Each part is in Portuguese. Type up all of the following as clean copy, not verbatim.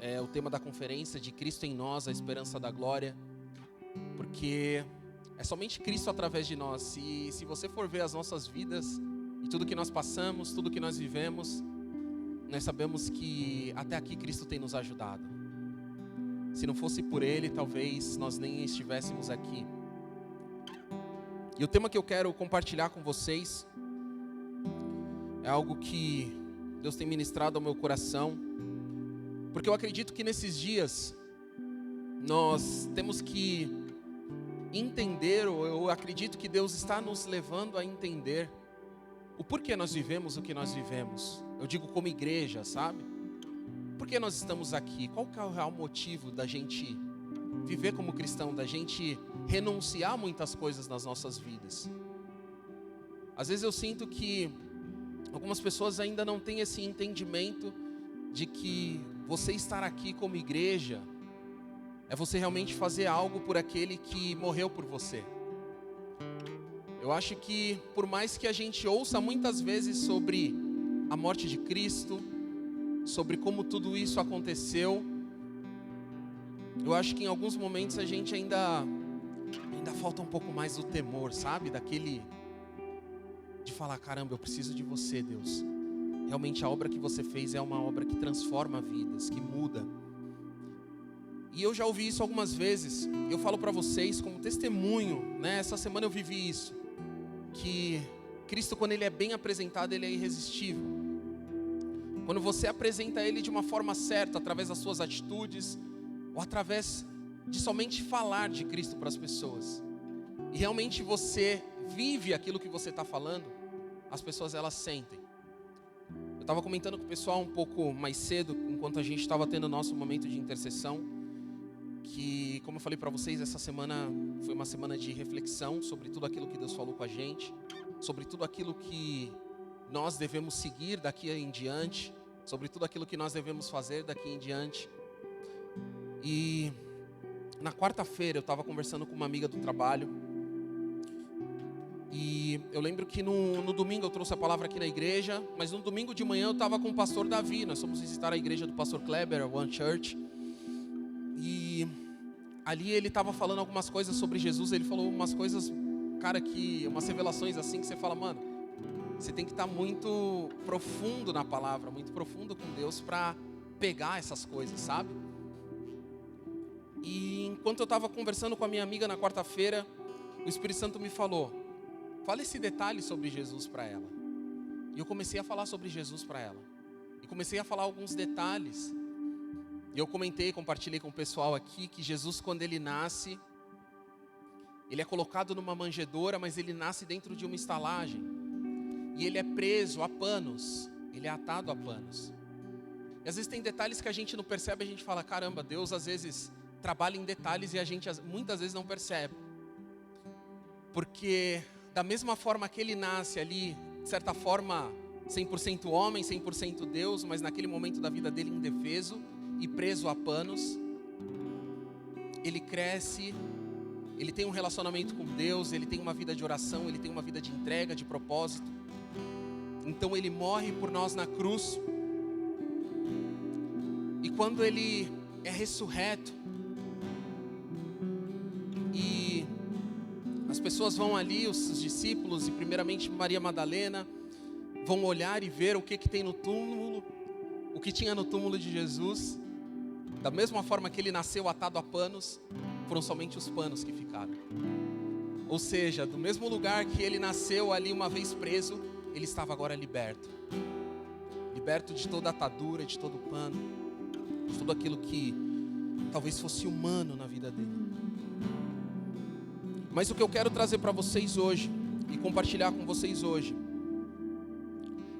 é o tema da conferência de Cristo em nós, a esperança da glória, porque é somente Cristo através de nós. E se você for ver as nossas vidas e tudo que nós passamos, tudo que nós vivemos, nós sabemos que até aqui Cristo tem nos ajudado. Se não fosse por Ele, talvez nós nem estivéssemos aqui. E o tema que eu quero compartilhar com vocês é algo que Deus tem ministrado ao meu coração, porque eu acredito que nesses dias nós temos que entender, ou eu acredito que Deus está nos levando a entender o porquê nós vivemos o que nós vivemos. Eu digo como igreja, sabe? Por que nós estamos aqui? Qual que é o real motivo da gente viver como cristão, da gente renunciar muitas coisas nas nossas vidas? Às vezes eu sinto que algumas pessoas ainda não têm esse entendimento de que você estar aqui como igreja é você realmente fazer algo por aquele que morreu por você. Eu acho que por mais que a gente ouça muitas vezes sobre a morte de Cristo, sobre como tudo isso aconteceu, eu acho que em alguns momentos a gente ainda falta um pouco mais do temor, sabe? Daquele de falar, caramba, eu preciso de você, Deus. Realmente a obra que você fez é uma obra que transforma vidas, que muda. E eu já ouvi isso algumas vezes. Eu falo para vocês como testemunho, né? Essa semana eu vivi isso, que Cristo, quando Ele é bem apresentado, Ele é irresistível. Quando você apresenta Ele de uma forma certa, através das suas atitudes, ou através de somente falar de Cristo para as pessoas, e realmente você vive aquilo que você está falando, as pessoas elas sentem. Eu estava comentando com o pessoal um pouco mais cedo, enquanto a gente estava tendo o nosso momento de intercessão, que, como eu falei para vocês, essa semana foi uma semana de reflexão sobre tudo aquilo que Deus falou com a gente, sobre tudo aquilo que nós devemos seguir daqui em diante, sobre tudo aquilo que nós devemos fazer daqui em diante. E na quarta-feira eu estava conversando com uma amiga do trabalho, e eu lembro que no domingo eu trouxe a palavra aqui na igreja, mas no domingo de manhã eu estava com o pastor Davi. Nós fomos visitar a igreja do pastor Kleber, a One Church, e ali ele estava falando algumas coisas sobre Jesus. Ele falou umas coisas, cara, que umas revelações assim que você fala, mano, você tem que estar muito profundo na palavra, muito profundo com Deus para pegar essas coisas, sabe? E enquanto eu estava conversando com a minha amiga na quarta-feira, o Espírito Santo me falou, fala esse detalhe sobre Jesus para ela. E eu comecei a falar sobre Jesus para ela. E comecei a falar alguns detalhes. E eu compartilhei com o pessoal aqui que Jesus, quando Ele nasce, Ele é colocado numa manjedoura, mas Ele nasce dentro de uma estalagem. E Ele é preso a panos, Ele é atado a panos. E às vezes tem detalhes que a gente não percebe, a gente fala, caramba, Deus às vezes trabalha em detalhes e a gente muitas vezes não percebe. Porque da mesma forma que Ele nasce ali, de certa forma, 100% homem, 100% Deus, mas naquele momento da vida dele indefeso e preso a panos, Ele cresce, Ele tem um relacionamento com Deus, Ele tem uma vida de oração, Ele tem uma vida de entrega, de propósito. Então Ele morre por nós na cruz. E quando Ele é ressurreto, e as pessoas vão ali, os discípulos, e primeiramente Maria Madalena, vão olhar e ver o que tem no túmulo, o que tinha no túmulo de Jesus. Da mesma forma que Ele nasceu atado a panos, foram somente os panos que ficaram. Ou seja, do mesmo lugar que Ele nasceu ali uma vez preso, Ele estava agora liberto. Liberto de toda atadura, de todo pano, de tudo aquilo que talvez fosse humano na vida dele. Mas o que eu quero trazer para vocês hoje e compartilhar com vocês hoje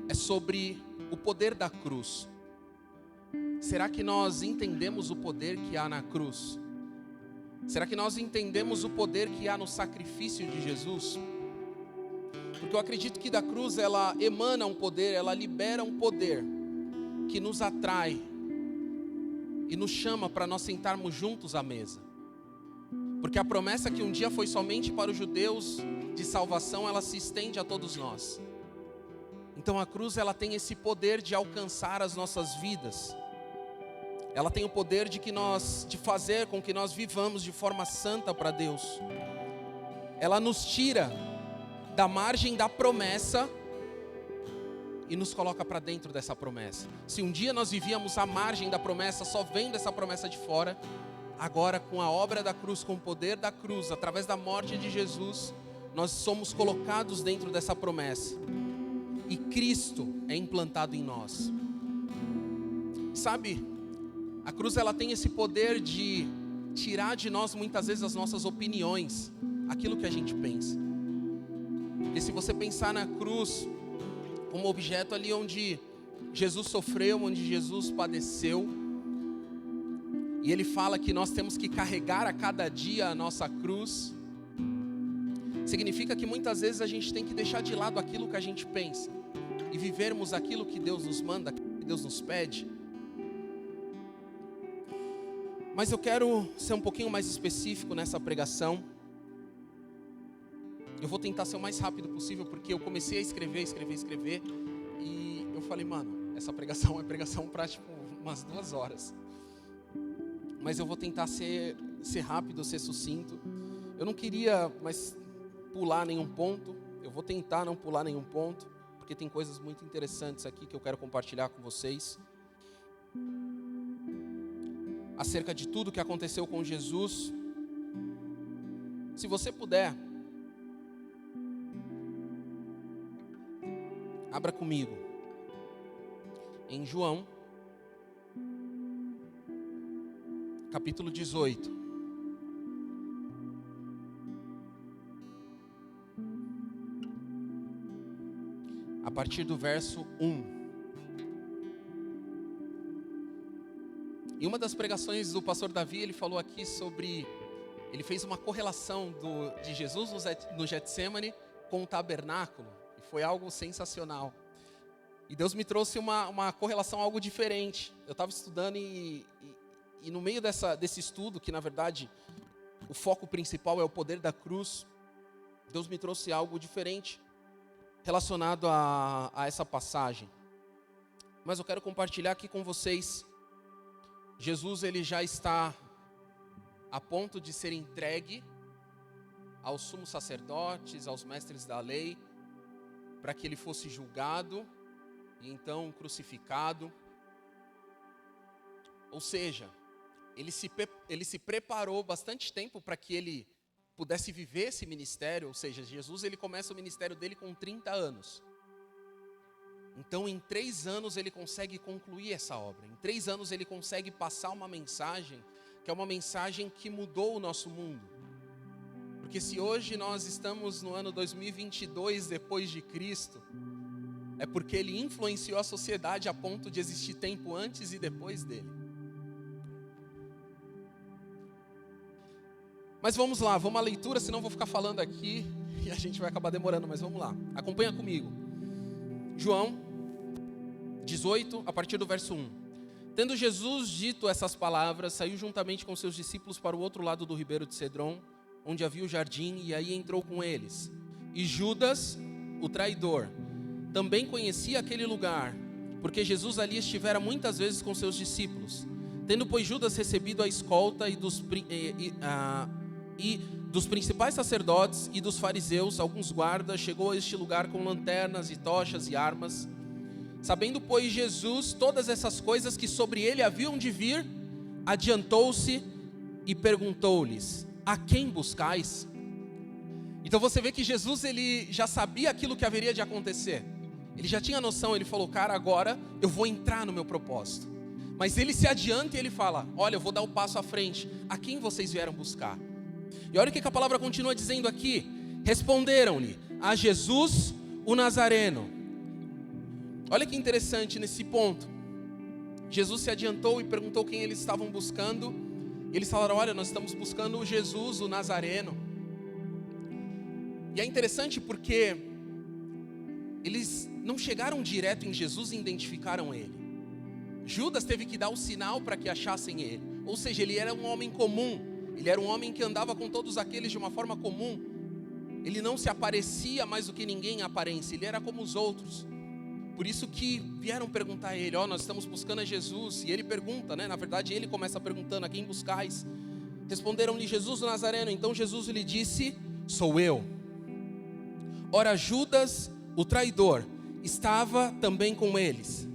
é sobre o poder da cruz. Será que nós entendemos o poder que há na cruz? Será que nós entendemos o poder que há no sacrifício de Jesus? Porque eu acredito que da cruz ela emana um poder, ela libera um poder que nos atrai e nos chama para nós sentarmos juntos à mesa. Porque a promessa que um dia foi somente para os judeus de salvação, ela se estende a todos nós. Então a cruz ela tem esse poder de alcançar as nossas vidas. ela tem o poder de fazer com que nós vivamos de forma santa para Deus. Ela nos tira da margem da promessa e nos coloca para dentro dessa promessa. Se um dia nós vivíamos à margem da promessa, só vendo essa promessa de fora, agora com a obra da cruz, com o poder da cruz, através da morte de Jesus, nós somos colocados dentro dessa promessa. E Cristo é implantado em nós. Sabe, a cruz ela tem esse poder de tirar de nós muitas vezes as nossas opiniões, aquilo que a gente pensa. E se você pensar na cruz como objeto ali onde Jesus sofreu, onde Jesus padeceu, e ele fala que nós temos que carregar a cada dia a nossa cruz, significa que muitas vezes a gente tem que deixar de lado aquilo que a gente pensa e vivermos aquilo que Deus nos manda, que Deus nos pede. Mas eu quero ser um pouquinho mais específico nessa pregação. Eu vou tentar ser o mais rápido possível, porque eu comecei a escrever, e eu falei, mano, essa pregação é pregação para tipo umas 2 horas. Mas eu vou tentar ser rápido, ser sucinto. Eu não queria pular nenhum ponto. Eu vou tentar não pular nenhum ponto, porque tem coisas muito interessantes aqui que eu quero compartilhar com vocês. Acerca de tudo que aconteceu com Jesus. Se você puder, abra comigo em João, capítulo 18. A partir do verso 1. Em uma das pregações do pastor Davi, ele falou aqui sobre... Ele fez uma correlação de Jesus no Getsêmani com o tabernáculo. E foi algo sensacional. E Deus me trouxe uma correlação, algo diferente. Eu estava estudando e no meio desse estudo, que na verdade o foco principal é o poder da cruz, Deus me trouxe algo diferente relacionado a essa passagem. Mas eu quero compartilhar aqui com vocês. Jesus, ele já está a ponto de ser entregue aos sumos sacerdotes, aos mestres da lei, para que ele fosse julgado e então crucificado. Ou seja, ele se preparou bastante tempo para que ele pudesse viver esse ministério. Ou seja, Jesus ele começa o ministério dele com 30 anos. Então em 3 anos ele consegue concluir essa obra. Em 3 anos ele consegue passar uma mensagem, que é uma mensagem que mudou o nosso mundo. Porque se hoje nós estamos no ano 2022 depois de Cristo, é porque ele influenciou a sociedade a ponto de existir tempo antes e depois dele. Mas vamos lá, vamos à leitura, senão eu vou ficar falando aqui e a gente vai acabar demorando, mas vamos lá. Acompanha comigo. João 18, a partir do verso 1. Tendo Jesus dito essas palavras, saiu juntamente com seus discípulos para o outro lado do ribeiro de Cedron, onde havia o jardim, e aí entrou com eles. E Judas, o traidor, também conhecia aquele lugar, porque Jesus ali estivera muitas vezes com seus discípulos. Tendo, pois, Judas recebido a escolta e dos principais sacerdotes e dos fariseus, alguns guardas, chegou a este lugar com lanternas e tochas e armas. Sabendo, pois, Jesus todas essas coisas que sobre ele haviam de vir, adiantou-se e perguntou-lhes: a quem buscais? Então você vê que Jesus ele já sabia aquilo que haveria de acontecer. Ele já tinha noção, ele falou: cara, agora eu vou entrar no meu propósito. Mas ele se adianta e ele fala: olha, eu vou dar o passo à frente. A quem vocês vieram buscar? E olha o que a palavra continua dizendo aqui. Responderam-lhe: a Jesus o Nazareno. Olha que interessante nesse ponto. Jesus se adiantou e perguntou quem eles estavam buscando. E eles falaram: olha, nós estamos buscando Jesus o Nazareno. E é interessante porque eles não chegaram direto em Jesus e identificaram ele. Judas teve que dar o sinal para que achassem ele. Ou seja, ele era um homem comum. Ele era um homem que andava com todos aqueles de uma forma comum. Ele não se aparecia mais do que ninguém em aparência. Ele era como os outros. Por isso que vieram perguntar a ele, nós estamos buscando a Jesus. E ele pergunta, né? Na verdade ele começa perguntando, a quem buscais? Responderam-lhe, Jesus o Nazareno. Então Jesus lhe disse, sou eu. Ora, Judas, o traidor, estava também com eles.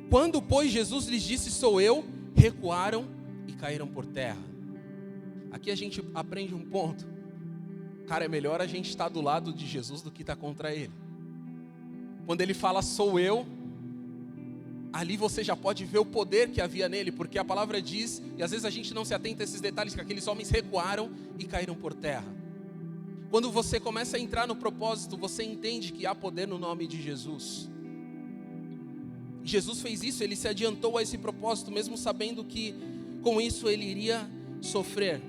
Quando, pois, Jesus lhes disse, sou eu, recuaram e caíram por terra. Aqui a gente aprende um ponto. Cara, é melhor a gente estar do lado de Jesus do que estar contra ele. Quando ele fala, sou eu, ali você já pode ver o poder que havia nele, porque a palavra diz, e às vezes a gente não se atenta a esses detalhes, que aqueles homens recuaram e caíram por terra. Quando você começa a entrar no propósito, você entende que há poder no nome de Jesus. Jesus fez isso, ele se adiantou a esse propósito, mesmo sabendo que com isso ele iria sofrer.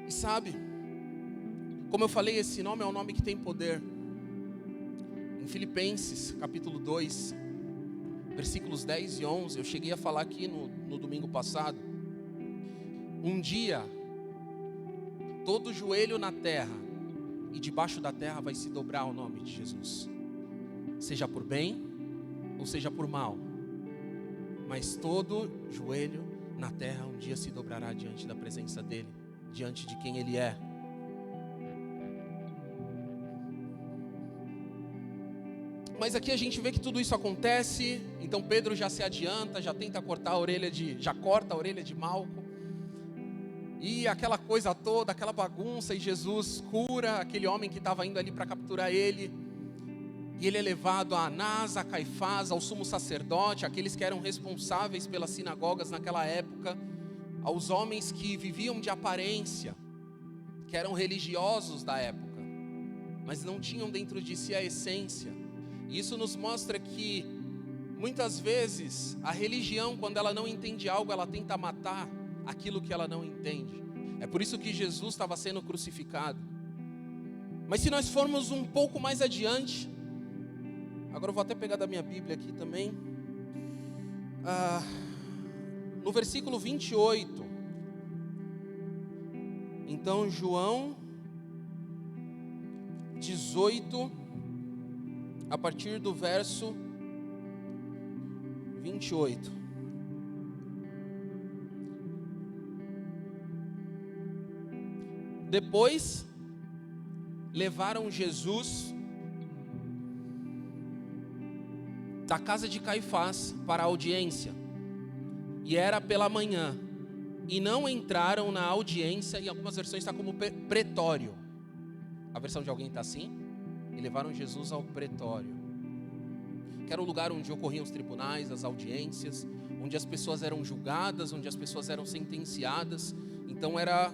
E sabe, como eu falei, esse nome é um nome que tem poder. Em Filipenses, capítulo 2, versículos 10 e 11, eu cheguei a falar aqui no domingo passado. Um dia, todo joelho na terra e debaixo da terra vai se dobrar ao nome de Jesus. Seja por bem ou seja por mal. Mas todo joelho na terra um dia se dobrará diante da presença dele, diante de quem ele é. Mas aqui a gente vê que tudo isso acontece. Então Pedro já se adianta, já tenta cortar a orelha já corta a orelha de Malco. E aquela coisa toda, aquela bagunça, e Jesus cura aquele homem que estava indo ali para capturar ele. E ele é levado a Anás, a Caifás, ao sumo sacerdote, aqueles que eram responsáveis pelas sinagogas naquela época, aos homens que viviam de aparência, que eram religiosos da época, mas não tinham dentro de si a essência. E isso nos mostra que muitas vezes a religião, quando ela não entende algo, ela tenta matar aquilo que ela não entende. É por isso que Jesus estava sendo crucificado. Mas se nós formos um pouco mais adiante, agora eu vou até pegar da minha Bíblia aqui também, no versículo 28, então João 18, a partir do verso 28. Depois levaram Jesus da casa de Caifás para a audiência, e era pela manhã, e não entraram na audiência. Em algumas versões está como pretório. A versão de alguém está assim: e levaram Jesus ao pretório, que era o lugar onde ocorriam os tribunais, as audiências, onde as pessoas eram julgadas, onde as pessoas eram sentenciadas. Então era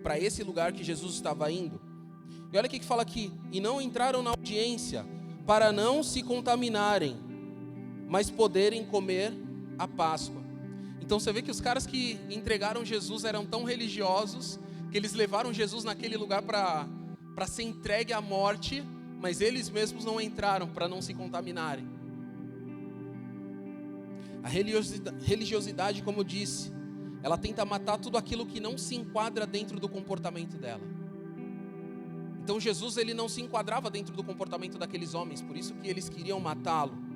para esse lugar que Jesus estava indo. E olha o que fala aqui: e não entraram na audiência para não se contaminarem, mas poderem comer a Páscoa. Então você vê que os caras que entregaram Jesus eram tão religiosos que eles levaram Jesus naquele lugar para ser entregue à morte, mas eles mesmos não entraram para não se contaminarem. A religiosidade, como eu disse, ela tenta matar tudo aquilo que não se enquadra dentro do comportamento dela. Então Jesus, ele não se enquadrava dentro do comportamento daqueles homens, por isso que eles queriam matá-lo.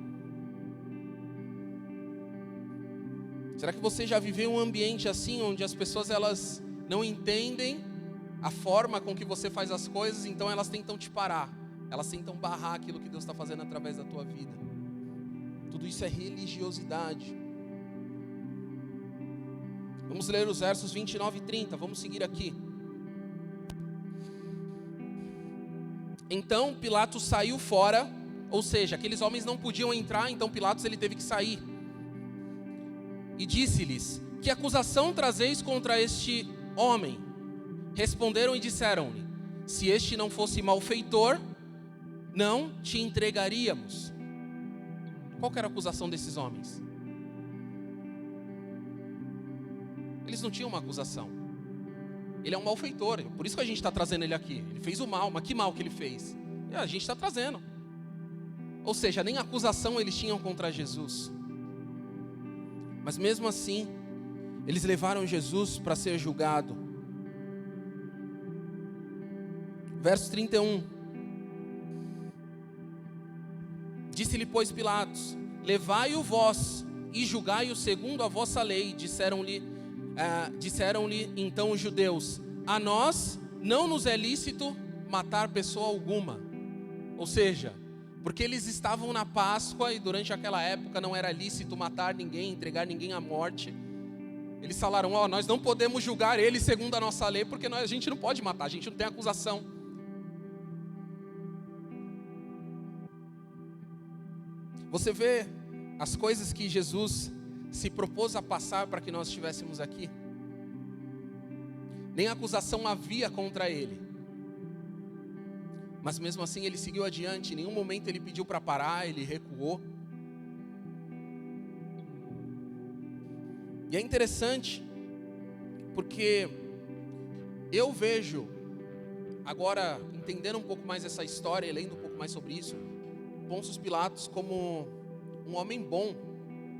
Será que você já viveu um ambiente assim, onde as pessoas elas não entendem a forma com que você faz as coisas, então elas tentam te parar, elas tentam barrar aquilo que Deus está fazendo através da tua vida? Tudo isso é religiosidade. Vamos ler os versos 29 e 30, vamos seguir aqui. Então Pilatos saiu fora, ou seja, aqueles homens não podiam entrar, então Pilatos ele teve que sair. E disse-lhes: que acusação trazeis contra este homem? Responderam e disseram-lhe: se este não fosse malfeitor, não te entregaríamos. Qual que era a acusação desses homens? Eles não tinham uma acusação. Ele é um malfeitor, por isso que a gente está trazendo ele aqui. Ele fez o mal, mas que mal que ele fez? E a gente está trazendo. Ou seja, nem acusação eles tinham contra Jesus. Mas mesmo assim, eles levaram Jesus para ser julgado. Verso 31. Disse-lhe, pois, Pilatos: levai-o vós e julgai-o segundo a vossa lei. Disseram-lhe então os judeus: a nós não nos é lícito matar pessoa alguma. Ou seja, porque eles estavam na Páscoa e durante aquela época não era lícito matar ninguém, entregar ninguém à morte. Eles falaram: nós não podemos julgar ele segundo a nossa lei, porque a gente não pode matar, a gente não tem acusação. Você vê as coisas que Jesus se propôs a passar para que nós estivéssemos aqui? Nem acusação havia contra ele. Mas mesmo assim ele seguiu adiante. Em nenhum momento ele pediu para parar, ele recuou. E é interessante, porque eu vejo, agora entendendo um pouco mais essa história e lendo um pouco mais sobre isso, Pôncio Pilatos como um homem bom,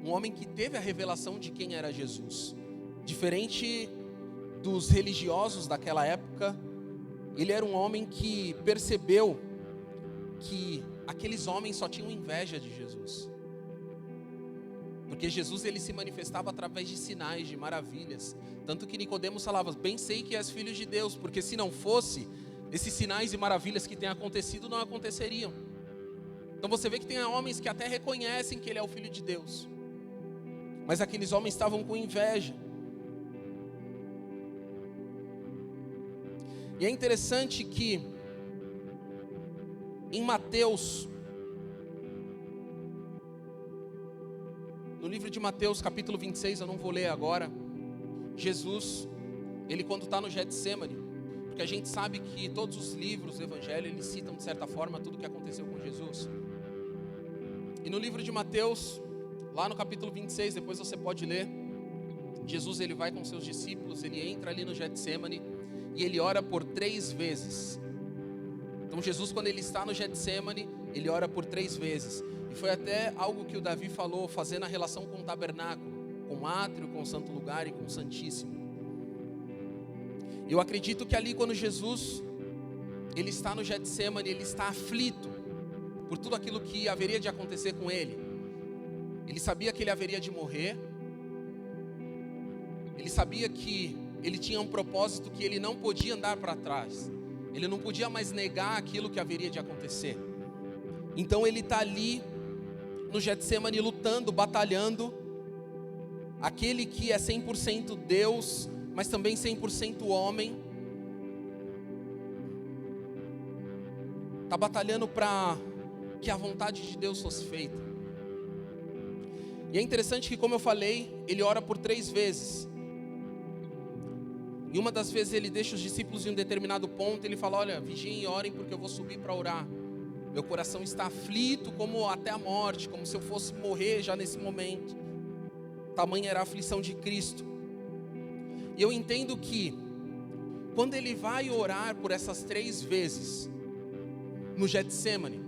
um homem que teve a revelação de quem era Jesus. Diferente dos religiosos daquela época, ele era um homem que percebeu que aqueles homens só tinham inveja de Jesus. Porque Jesus ele se manifestava através de sinais, de maravilhas. Tanto que Nicodemos falava: bem sei que és filho de Deus, porque se não fosse, esses sinais e maravilhas que têm acontecido não aconteceriam. Então você vê que tem homens que até reconhecem que ele é o Filho de Deus. Mas aqueles homens estavam com inveja. E é interessante que em Mateus, no livro de Mateus capítulo 26, eu não vou ler agora, Jesus, ele quando está no Getsêmani, porque a gente sabe que todos os livros do Evangelho, eles citam de certa forma tudo o que aconteceu com Jesus. E no livro de Mateus, lá no capítulo 26, depois você pode ler, Jesus ele vai com seus discípulos, ele entra ali no Getsêmani e ele ora por 3 vezes. Então Jesus, quando ele está no Getsêmani, ele ora por 3 vezes. E foi até algo que o Davi falou, fazendo a relação com o tabernáculo, com o átrio, com o santo lugar e com o santíssimo. Eu acredito que ali quando Jesus, ele está no Getsêmani, ele está aflito por tudo aquilo que haveria de acontecer com ele. Ele sabia que ele haveria de morrer. Ele sabia que ele tinha um propósito que ele não podia andar para trás. Ele não podia mais negar aquilo que haveria de acontecer. Então ele está ali no Getsêmani lutando, batalhando. Aquele que é 100% Deus, mas também 100% homem, está batalhando para que a vontade de Deus fosse feita. E é interessante que, como eu falei, ele ora por 3 vezes. E uma das vezes ele deixa os discípulos em um determinado ponto, ele fala: olha, vigiem e orem porque eu vou subir para orar. Meu coração está aflito como até a morte, como se eu fosse morrer já nesse momento. Tamanha era a aflição de Cristo. E eu entendo que quando ele vai orar por essas 3 vezes no Getsêmani,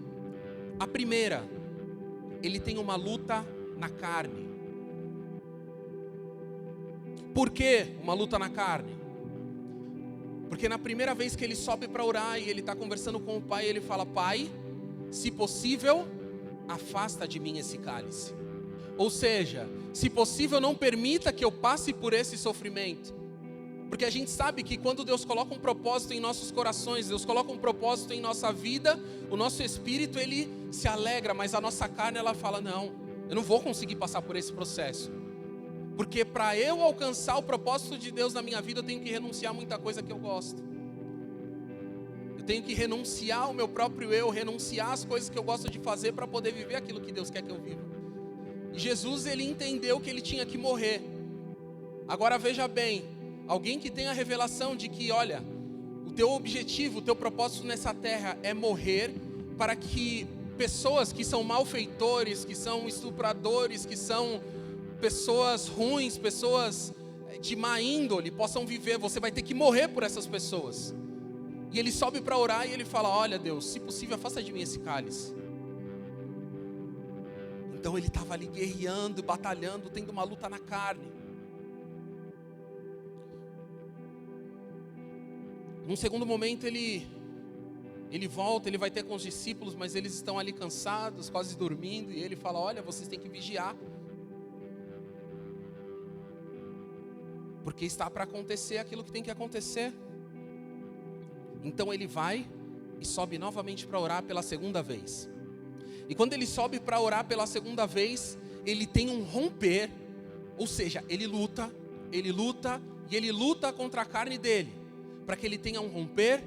a primeira, ele tem uma luta na carne. Por que uma luta na carne? Porque na primeira vez que ele sobe para orar e ele está conversando com o Pai, ele fala: Pai, se possível, afasta de mim esse cálice. Ou seja, se possível, não permita que eu passe por esse sofrimento. Porque a gente sabe que quando Deus coloca um propósito em nossos corações, Deus coloca um propósito em nossa vida, o nosso espírito ele se alegra, mas a nossa carne ela fala: não, eu não vou conseguir passar por esse processo. Porque para eu alcançar o propósito de Deus na minha vida, eu tenho que renunciar a muita coisa que eu gosto. Eu tenho que renunciar ao meu próprio eu, renunciar às coisas que eu gosto de fazer para poder viver aquilo que Deus quer que eu viva. E Jesus ele entendeu que ele tinha que morrer. Agora veja bem, alguém que tem a revelação de que, olha, o teu objetivo, o teu propósito nessa terra é morrer para que pessoas que são malfeitores, que são estupradores, que são pessoas ruins, pessoas de má índole possam viver. Você vai ter que morrer por essas pessoas. E ele sobe para orar e ele fala: olha Deus, se possível afasta de mim esse cálice. Então ele estava ali guerreando, batalhando, tendo uma luta na carne. Num segundo momento ele Ele volta, ele vai ter com os discípulos, mas eles estão ali cansados, quase dormindo, e ele fala: olha, vocês têm que vigiar, porque está para acontecer aquilo que tem que acontecer. Então ele vai e sobe novamente para orar pela segunda vez. E quando ele sobe para orar pela segunda vez, ele tem um romper, ou seja, ele luta e ele luta contra a carne dele, para que ele tenha um romper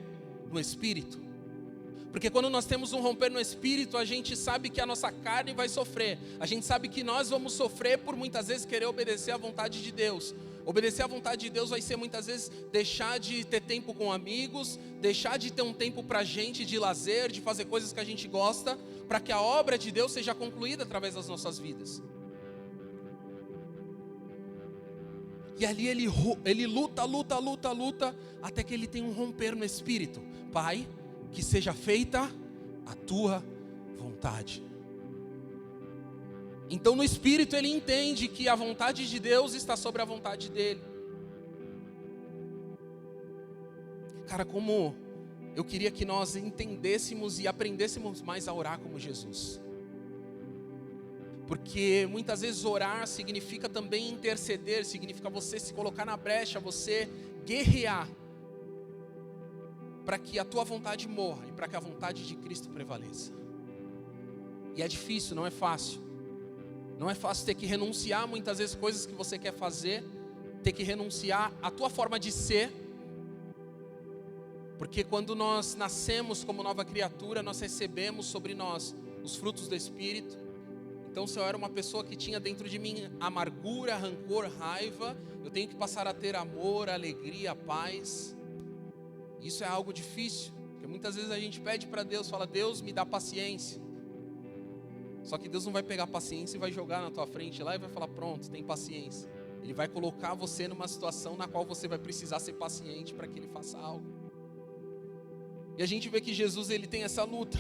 no espírito. Porque quando nós temos um romper no espírito, a gente sabe que a nossa carne vai sofrer. A gente sabe que nós vamos sofrer por muitas vezes querer obedecer à vontade de Deus. Obedecer à vontade de Deus vai ser muitas vezes deixar de ter tempo com amigos, deixar de ter um tempo para a gente de lazer, de fazer coisas que a gente gosta, para que a obra de Deus seja concluída através das nossas vidas. E ali ele luta, até que ele tem um romper no espírito. Pai, que seja feita a tua vontade. Então no espírito ele entende que a vontade de Deus está sobre a vontade dele. Cara, como eu queria que nós entendêssemos e aprendêssemos mais a orar como Jesus. Porque muitas vezes orar significa também interceder, significa você se colocar na brecha, você guerrear, para que a tua vontade morra e para que a vontade de Cristo prevaleça. E é difícil, não é fácil. Não é fácil ter que renunciar muitas vezes coisas que você quer fazer, ter que renunciar à tua forma de ser. Porque quando nós nascemos como nova criatura, nós recebemos sobre nós os frutos do Espírito. Então se eu era uma pessoa que tinha dentro de mim amargura, rancor, raiva, eu tenho que passar a ter amor, alegria, paz. Isso é algo difícil, porque muitas vezes a gente pede para Deus, fala: Deus, me dá paciência. Só que Deus não vai pegar a paciência e vai jogar na tua frente lá e vai falar: pronto, tem paciência. Ele vai colocar você numa situação na qual você vai precisar ser paciente para que Ele faça algo. E a gente vê que Jesus, ele tem essa luta.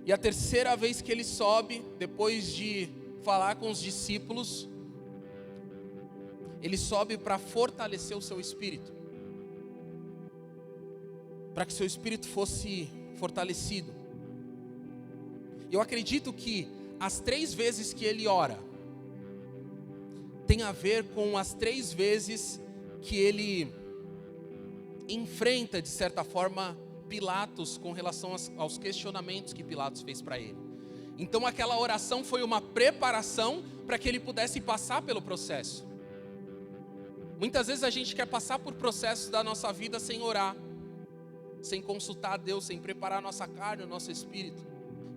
E a terceira vez que ele sobe, depois de falar com os discípulos, ele sobe para fortalecer o seu espírito, para que seu espírito fosse fortalecido. Eu acredito que as 3 vezes que ele ora tem a ver com as 3 vezes que ele enfrenta, de certa forma, Pilatos com relação aos questionamentos que Pilatos fez para ele. Então aquela oração foi uma preparação para que ele pudesse passar pelo processo. Muitas vezes a gente quer passar por processos da nossa vida sem orar, sem consultar a Deus, sem preparar a nossa carne, o nosso espírito.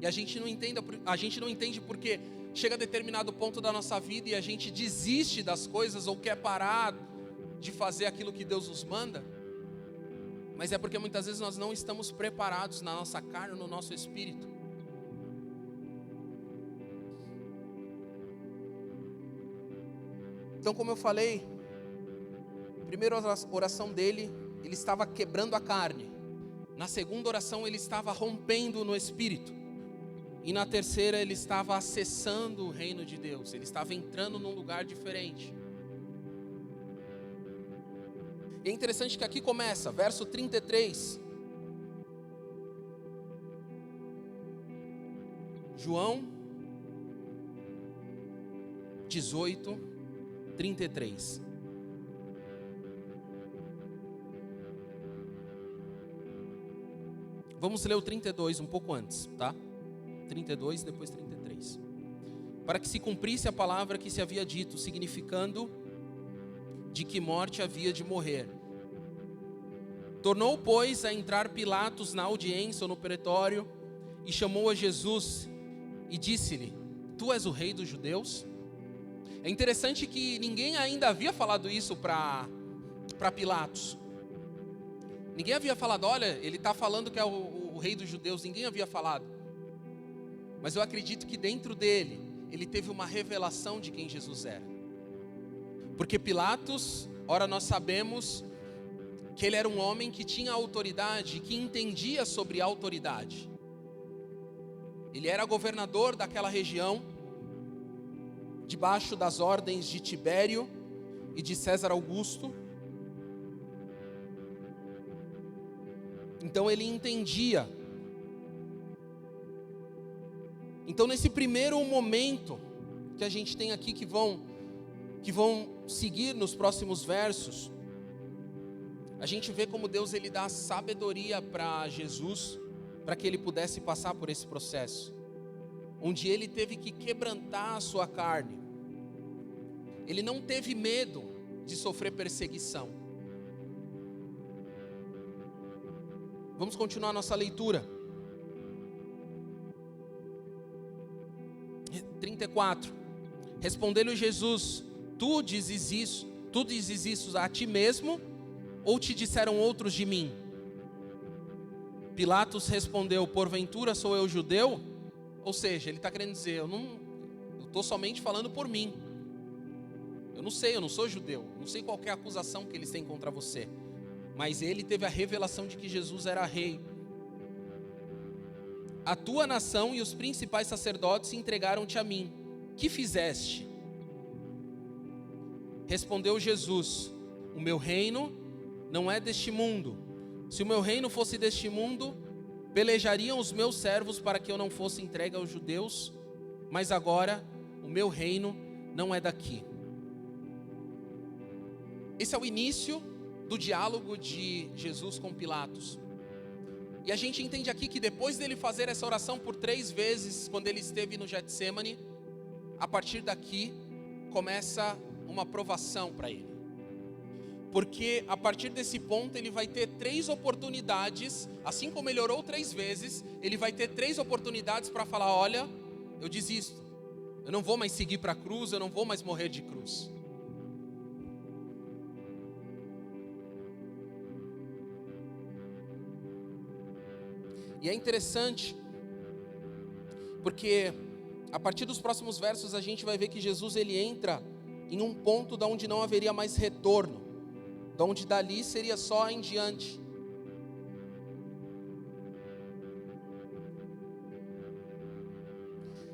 E a gente não entende porque chega a determinado ponto da nossa vida e a gente desiste das coisas ou quer parar de fazer aquilo que Deus nos manda. Mas é porque muitas vezes nós não estamos preparados na nossa carne, no nosso espírito. Então, como eu falei, a primeira oração dele, ele estava quebrando a carne. Na segunda oração, ele estava rompendo no espírito. E na terceira, ele estava acessando o reino de Deus. Ele estava entrando num lugar diferente. E é interessante que aqui começa, verso 33. João 18, 33. Vamos ler o 32 um pouco antes, tá? 32, depois 33. Para que se cumprisse a palavra que se havia dito, significando de que morte havia de morrer. Tornou, pois, a entrar Pilatos na audiência ou no pretório e chamou a Jesus e disse-lhe: Tu és o rei dos judeus? É interessante que ninguém ainda havia falado isso para Pilatos. Ninguém havia falado: olha, ele está falando que é o rei dos judeus. Ninguém havia falado. Mas eu acredito que dentro dele, ele teve uma revelação de quem Jesus era. Porque Pilatos, ora nós sabemos que ele era um homem que tinha autoridade, que entendia sobre autoridade. Ele era governador daquela região, debaixo das ordens de Tibério e de César Augusto. Então ele entendia. Então nesse primeiro momento que a gente tem aqui, que vão seguir nos próximos versos, a gente vê como Deus ele dá sabedoria para Jesus, para que ele pudesse passar por esse processo, onde ele teve que quebrantar a sua carne. Ele não teve medo de sofrer perseguição. Vamos continuar nossa leitura. 34. Respondeu-lhe Jesus: Tu dizes isso a ti mesmo, ou te disseram outros de mim? Pilatos respondeu: Porventura sou eu judeu? Ou seja, ele está querendo dizer, eu estou somente falando por mim. Eu não sou judeu, não sei qual é a acusação que eles têm contra você. Mas ele teve a revelação de que Jesus era rei. A tua nação e os principais sacerdotes entregaram-te a mim. Que fizeste? Respondeu Jesus: O meu reino não é deste mundo. Se o meu reino fosse deste mundo, pelejariam os meus servos para que eu não fosse entregue aos judeus. Mas agora o meu reino não é daqui. Esse é o início do diálogo de Jesus com Pilatos. E a gente entende aqui que depois dele fazer essa oração por 3 vezes, quando ele esteve no Getsêmani, a partir daqui começa uma provação para ele. Porque a partir desse ponto ele vai ter 3 oportunidades, assim como ele orou 3 vezes, ele vai ter 3 oportunidades para falar: olha, eu desisto, eu não vou mais seguir para a cruz, eu não vou mais morrer de cruz. E é interessante, porque a partir dos próximos versos a gente vai ver que Jesus ele entra em um ponto de onde não haveria mais retorno, de onde dali seria só em diante.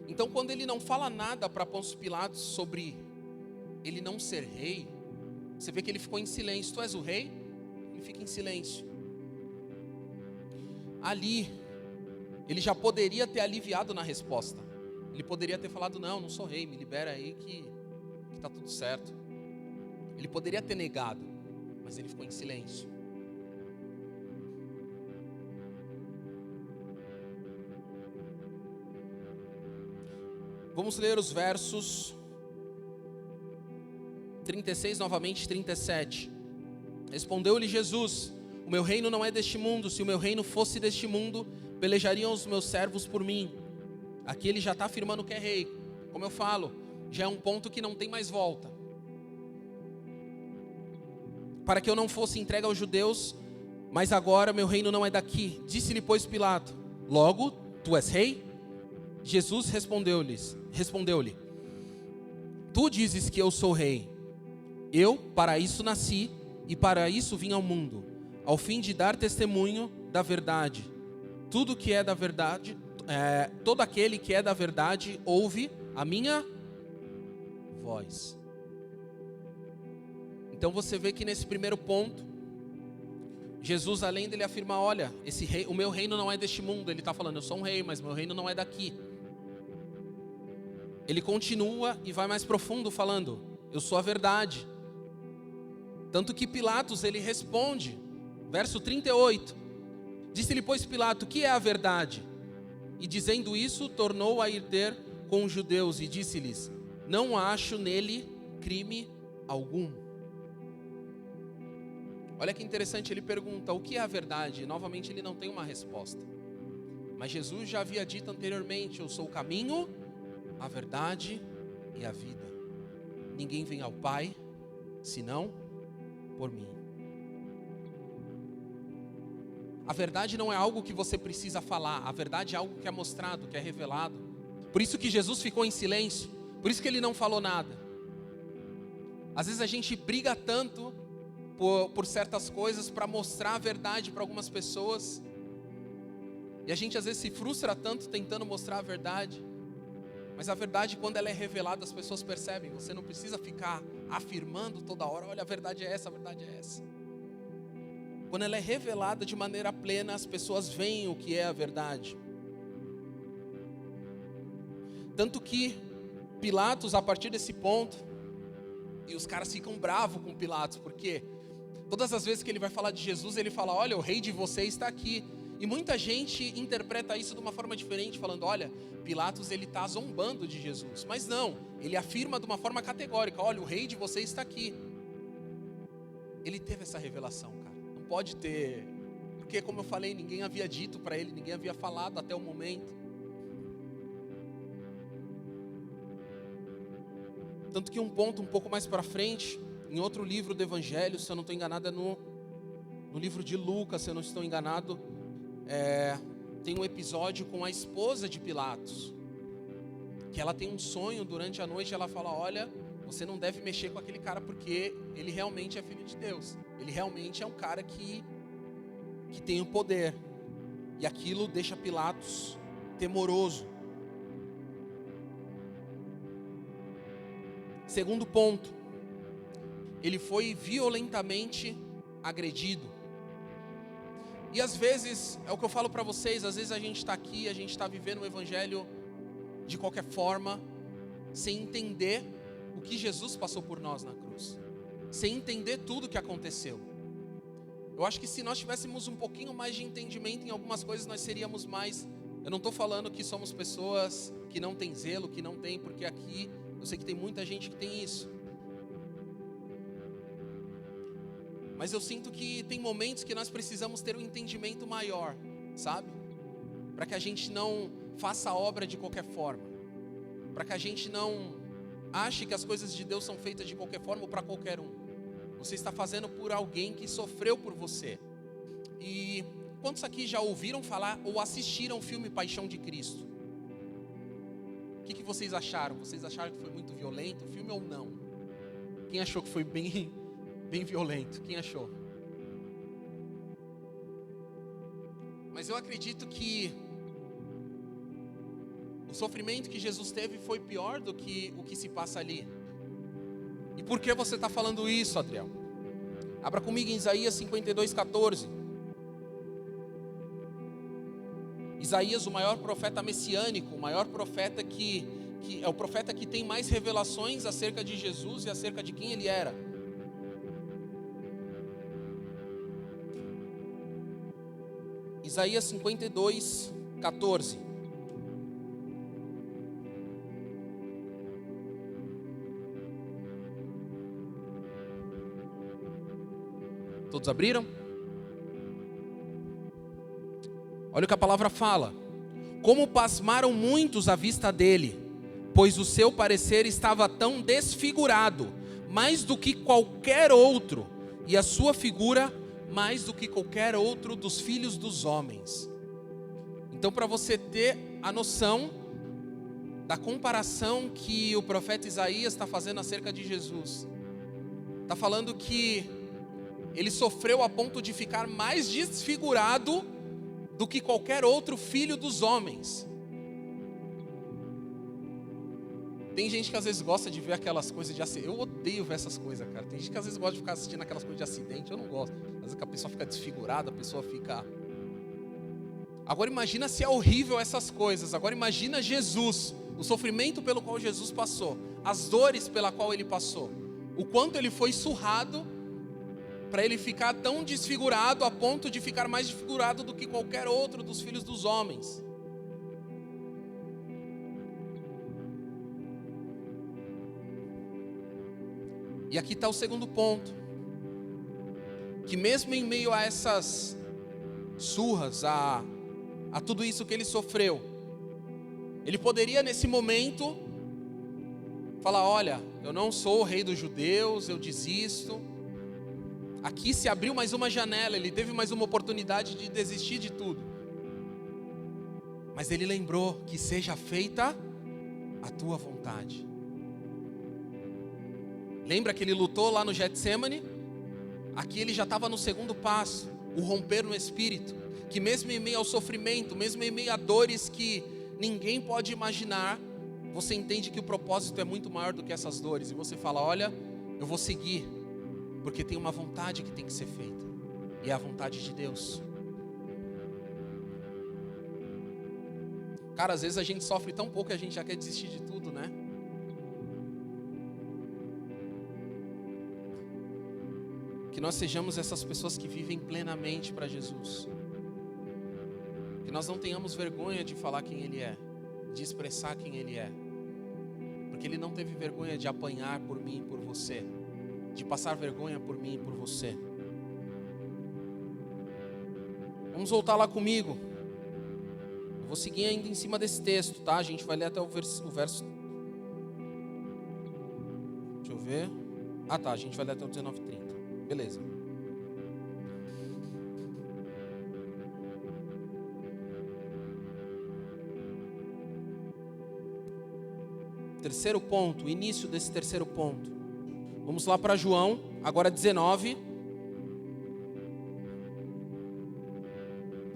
Então quando ele não fala nada para Pôncio Pilatos sobre ele não ser rei, você vê que ele ficou em silêncio. Tu és o rei? Ele fica em silêncio. Ali, ele já poderia ter aliviado na resposta. Ele poderia ter falado: não sou rei, me libera aí que está tudo certo. Ele poderia ter negado, mas ele ficou em silêncio. Vamos ler os versos 36 novamente, 37. Respondeu-lhe Jesus: O meu reino não é deste mundo. Se o meu reino fosse deste mundo, pelejariam os meus servos por mim. Aqui ele já está afirmando que é rei. Como eu falo, já é um ponto que não tem mais volta. Para que eu não fosse entregue aos judeus, mas agora meu reino não é daqui. Disse-lhe, pois, Pilato: Logo, tu és rei? Jesus respondeu-lhe: Tu dizes que eu sou rei. Eu para isso nasci e para isso vim ao mundo, ao fim de dar testemunho da verdade. Todo aquele que é da verdade ouve a minha voz. Então você vê que nesse primeiro ponto, Jesus, além dele afirmar: olha, o meu reino não é deste mundo, ele está falando: eu sou um rei, mas meu reino não é daqui. Ele continua e vai mais profundo falando: eu sou a verdade. Tanto que Pilatos, ele responde, verso 38, disse-lhe, pois, Pilato: que é a verdade? E dizendo isso, tornou a ir ter com os judeus e disse-lhes: não acho nele crime algum. Olha que interessante, ele pergunta: o que é a verdade? E novamente ele não tem uma resposta. Mas Jesus já havia dito anteriormente: eu sou o caminho, a verdade e a vida. Ninguém vem ao Pai senão por mim. A verdade não é algo que você precisa falar. A verdade é algo que é mostrado, que é revelado. Por isso que Jesus ficou em silêncio. Por isso que ele não falou nada. Às vezes a gente briga tanto por certas coisas para mostrar a verdade para algumas pessoas. E a gente às vezes se frustra tanto tentando mostrar a verdade. Mas a verdade, quando ela é revelada, as pessoas percebem. Você não precisa ficar afirmando toda hora: olha, a verdade é essa, a verdade é essa. quando ela é revelada de maneira plena, as pessoas veem o que é a verdade. Tanto que Pilatos, a partir desse ponto, e os caras ficam bravos com Pilatos, porque todas as vezes que ele vai falar de Jesus, ele fala, olha, o rei de vocês está aqui. E muita gente interpreta isso de uma forma diferente, falando, olha, Pilatos ele está zombando de Jesus. Mas não, ele afirma de uma forma categórica, olha, o rei de vocês está aqui. Ele teve essa revelação, cara. Não pode ter, porque como eu falei, ninguém havia dito para ele, ninguém havia falado até o momento. Tanto que um ponto um pouco mais para frente, em outro livro do Evangelho, se eu não estou enganado, é no livro de Lucas, se eu não estou enganado, tem um episódio com a esposa de Pilatos, que ela tem um sonho durante a noite, ela fala, olha, você não deve mexer com aquele cara porque ele realmente é filho de Deus, ele realmente é um cara que tem o poder, e aquilo deixa Pilatos temoroso. Segundo ponto, ele foi violentamente agredido. E às vezes, é o que eu falo para vocês, às vezes a gente está aqui, a gente está vivendo o Evangelho de qualquer forma, sem entender o que Jesus passou por nós na cruz, sem entender tudo o que aconteceu. Eu acho que se nós tivéssemos um pouquinho mais de entendimento em algumas coisas, nós seríamos mais... Eu não estou falando que somos pessoas que não têm zelo, que não têm, porque aqui eu sei que tem muita gente que tem isso. Mas eu sinto que tem momentos que nós precisamos ter um entendimento maior, sabe? Para que a gente não faça a obra de qualquer forma. Para que a gente não ache que as coisas de Deus são feitas de qualquer forma ou para qualquer um. Você está fazendo por alguém que sofreu por você. E quantos aqui já ouviram falar ou assistiram o filme Paixão de Cristo? O que vocês acharam? Vocês acharam que foi muito violento o filme ou não? Quem achou que foi bem violento? Quem achou? Mas eu acredito que o sofrimento que Jesus teve foi pior do que o que se passa ali. E por que você está falando isso, Adriel? Abra comigo em Isaías 52:14. Isaías, o maior profeta messiânico, o maior profeta que é o profeta que tem mais revelações acerca de Jesus e acerca de quem ele era. Isaías 52:14. Todos abriram? Olha o que a palavra fala. Como pasmaram muitos à vista dele, pois o seu parecer estava tão desfigurado, mais do que qualquer outro, e a sua figura mais do que qualquer outro dos filhos dos homens. Então, para você ter a noção da comparação que o profeta Isaías está fazendo acerca de Jesus, está falando que ele sofreu a ponto de ficar mais desfigurado do que qualquer outro filho dos homens. Tem gente que às vezes gosta de ver aquelas coisas de acidente. Eu odeio ver essas coisas, cara. Tem gente que às vezes gosta de ficar assistindo aquelas coisas de acidente. Eu não gosto. Às vezes que a pessoa fica desfigurada, a pessoa fica... Agora imagina se é horrível essas coisas. Agora imagina Jesus, o sofrimento pelo qual Jesus passou, as dores pela qual ele passou, o quanto ele foi surrado para ele ficar tão desfigurado a ponto de ficar mais desfigurado do que qualquer outro dos filhos dos homens. E aqui está o segundo ponto, que mesmo em meio a essas surras, a tudo isso que ele sofreu, ele poderia nesse momento falar, olha, eu não sou o rei dos judeus, eu desisto. Aqui se abriu mais uma janela, ele teve mais uma oportunidade de desistir de tudo. Mas ele lembrou que seja feita a tua vontade. Lembra que ele lutou lá no Getsemane? Aqui ele já estava no segundo passo, o romper no espírito. Que mesmo em meio ao sofrimento, mesmo em meio a dores que ninguém pode imaginar, você entende que o propósito é muito maior do que essas dores. E você fala, olha, eu vou seguir, porque tem uma vontade que tem que ser feita. e é a vontade de Deus. Cara, às vezes a gente sofre tão pouco que a gente já quer desistir de tudo, né? Que nós sejamos essas pessoas que vivem plenamente para Jesus. Que nós não tenhamos vergonha de falar quem Ele é, de expressar quem Ele é. Porque Ele não teve vergonha de apanhar por mim e por você, de passar vergonha por mim e por você. Vamos voltar lá comigo. Eu vou seguir ainda em cima desse texto, tá? A gente vai ler até o verso... Deixa eu ver. Ah, tá. A gente vai ler até o 19:30. Beleza. Terceiro ponto, o início desse terceiro ponto. Vamos lá para João, agora 19.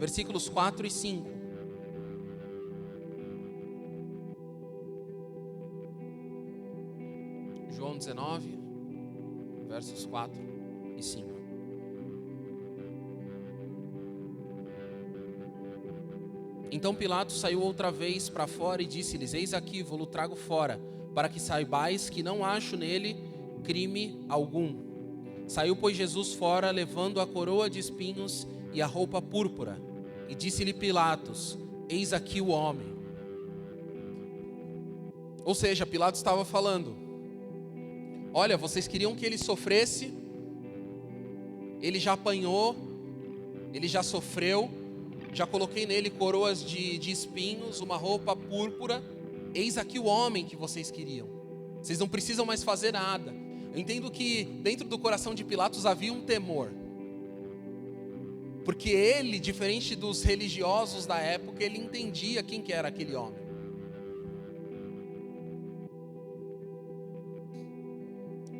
Versículos 4 e 5. João 19, versos 4 e 5. Então Pilatos saiu outra vez para fora e disse-lhes: Eis aqui, vou-lo trago fora, para que saibais que não acho nele crime algum. Saiu, pois, Jesus fora, levando a coroa de espinhos e a roupa púrpura. E disse-lhe Pilatos: Eis aqui o homem. Ou seja, Pilatos estava falando: olha, vocês queriam que ele sofresse, ele já apanhou, ele já sofreu, já coloquei nele coroas de espinhos, uma roupa púrpura, eis aqui o homem que vocês queriam. Vocês não precisam mais fazer nada. Eu entendo que dentro do coração de Pilatos havia um temor. Porque ele, diferente dos religiosos da época, ele entendia quem que era aquele homem.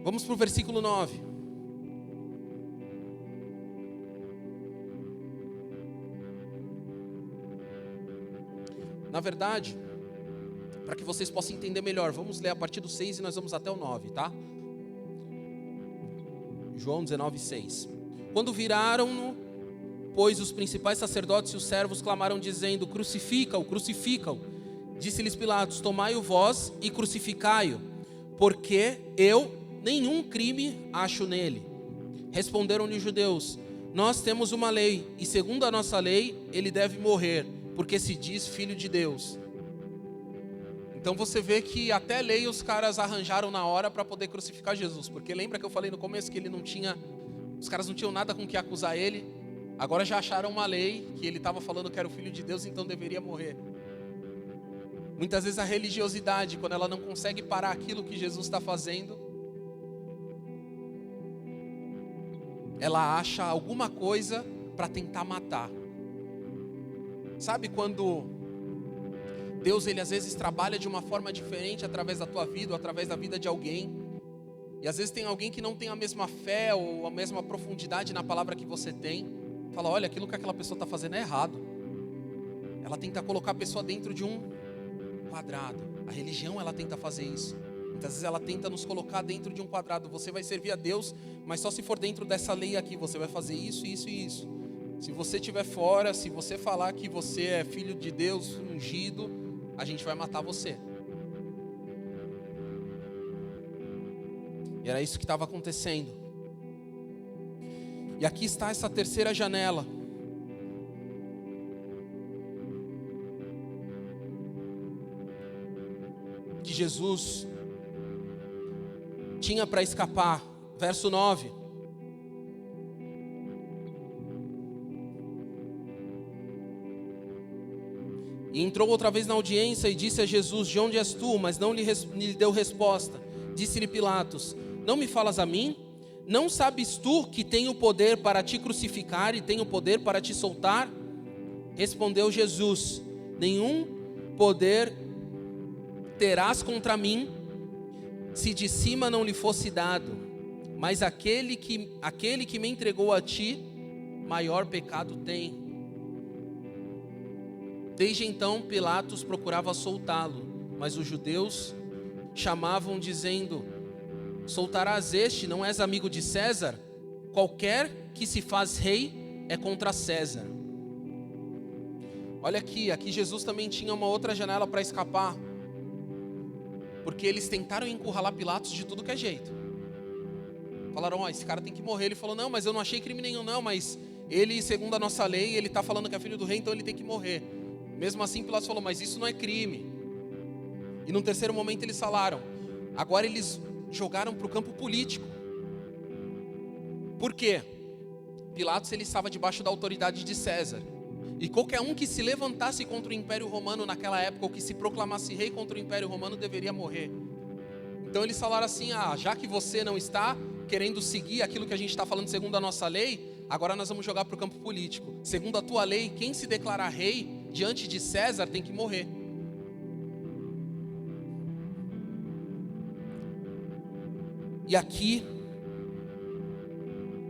Vamos para o versículo 9. Na verdade, para que vocês possam entender melhor, vamos ler a partir do 6 e nós vamos até o 9, tá? João 19, 6. Quando viraram-no, pois os principais sacerdotes e os servos clamaram dizendo: Crucifica-o, crucifica-o. Disse-lhes Pilatos: Tomai-o vós e crucificai-o, porque eu nenhum crime acho nele. Responderam-lhe os judeus: Nós temos uma lei, e segundo a nossa lei, ele deve morrer, porque se diz filho de Deus. Então você vê que até lei os caras arranjaram na hora para poder crucificar Jesus. Porque lembra que eu falei no começo que ele não tinha, os caras não tinham nada com que acusar ele. Agora já acharam uma lei que ele estava falando que era o filho de Deus, então deveria morrer. Muitas vezes a religiosidade, quando ela não consegue parar aquilo que Jesus está fazendo, ela acha alguma coisa para tentar matar. Sabe quando Deus, ele às vezes trabalha de uma forma diferente através da tua vida ou através da vida de alguém, e às vezes tem alguém que não tem a mesma fé ou a mesma profundidade na palavra que você tem, fala: olha, aquilo que aquela pessoa está fazendo é errado. Ela tenta colocar a pessoa dentro de um quadrado. A religião, ela tenta fazer isso. Muitas vezes ela tenta nos colocar dentro de um quadrado. Você vai servir a Deus, mas só se for dentro dessa lei aqui. Você vai fazer isso, isso e isso. Se você estiver fora, se você falar que você é filho de Deus, ungido, a gente vai matar você. E era isso que estava acontecendo. E aqui está essa terceira janela. Que Jesus tinha para escapar. Verso 9. E entrou outra vez na audiência e disse a Jesus: De onde és tu? Mas não lhe deu resposta. Disse-lhe Pilatos: Não me falas a mim? Não sabes tu que tenho poder para te crucificar e tenho poder para te soltar? Respondeu Jesus: Nenhum poder terás contra mim, se de cima não lhe fosse dado. Mas aquele que me entregou a ti, maior pecado tem. Desde então Pilatos procurava soltá-lo, mas os judeus chamavam dizendo: Soltarás este, não és amigo de César? Qualquer que se faz rei é contra César. Olha aqui Jesus também tinha uma outra janela para escapar, porque eles tentaram encurralar Pilatos de tudo que é jeito. Falaram, esse cara tem que morrer. Ele falou, não, mas eu não achei crime nenhum não, mas ele, segundo a nossa lei, ele está falando que é filho do rei, então ele tem que morrer. Mesmo assim Pilatos falou, mas isso não é crime. E num terceiro momento eles falaram, agora eles jogaram para o campo político. Por quê? Pilatos ele estava debaixo da autoridade de César. E qualquer um que se levantasse contra o Império Romano naquela época, ou que se proclamasse rei contra o Império Romano, deveria morrer. Então eles falaram assim, já que você não está querendo seguir aquilo que a gente está falando segundo a nossa lei, agora nós vamos jogar para o campo político. Segundo a tua lei, quem se declarar rei diante de César tem que morrer. E aqui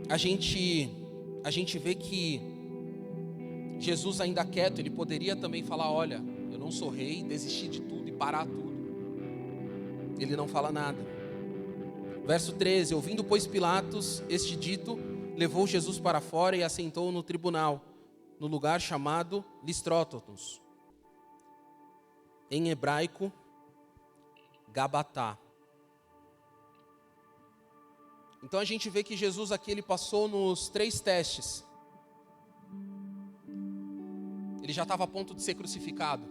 a gente vê que Jesus ainda quieto, ele poderia também falar, olha, eu não sou rei, desistir de tudo e parar tudo. Ele não fala nada. Verso 13, ouvindo pois Pilatos este dito, levou Jesus para fora e assentou no tribunal, no lugar chamado Listrótonos, em hebraico, Gabatá. Então a gente vê que Jesus aqui ele passou nos 3 testes. Ele já estava a ponto de ser crucificado.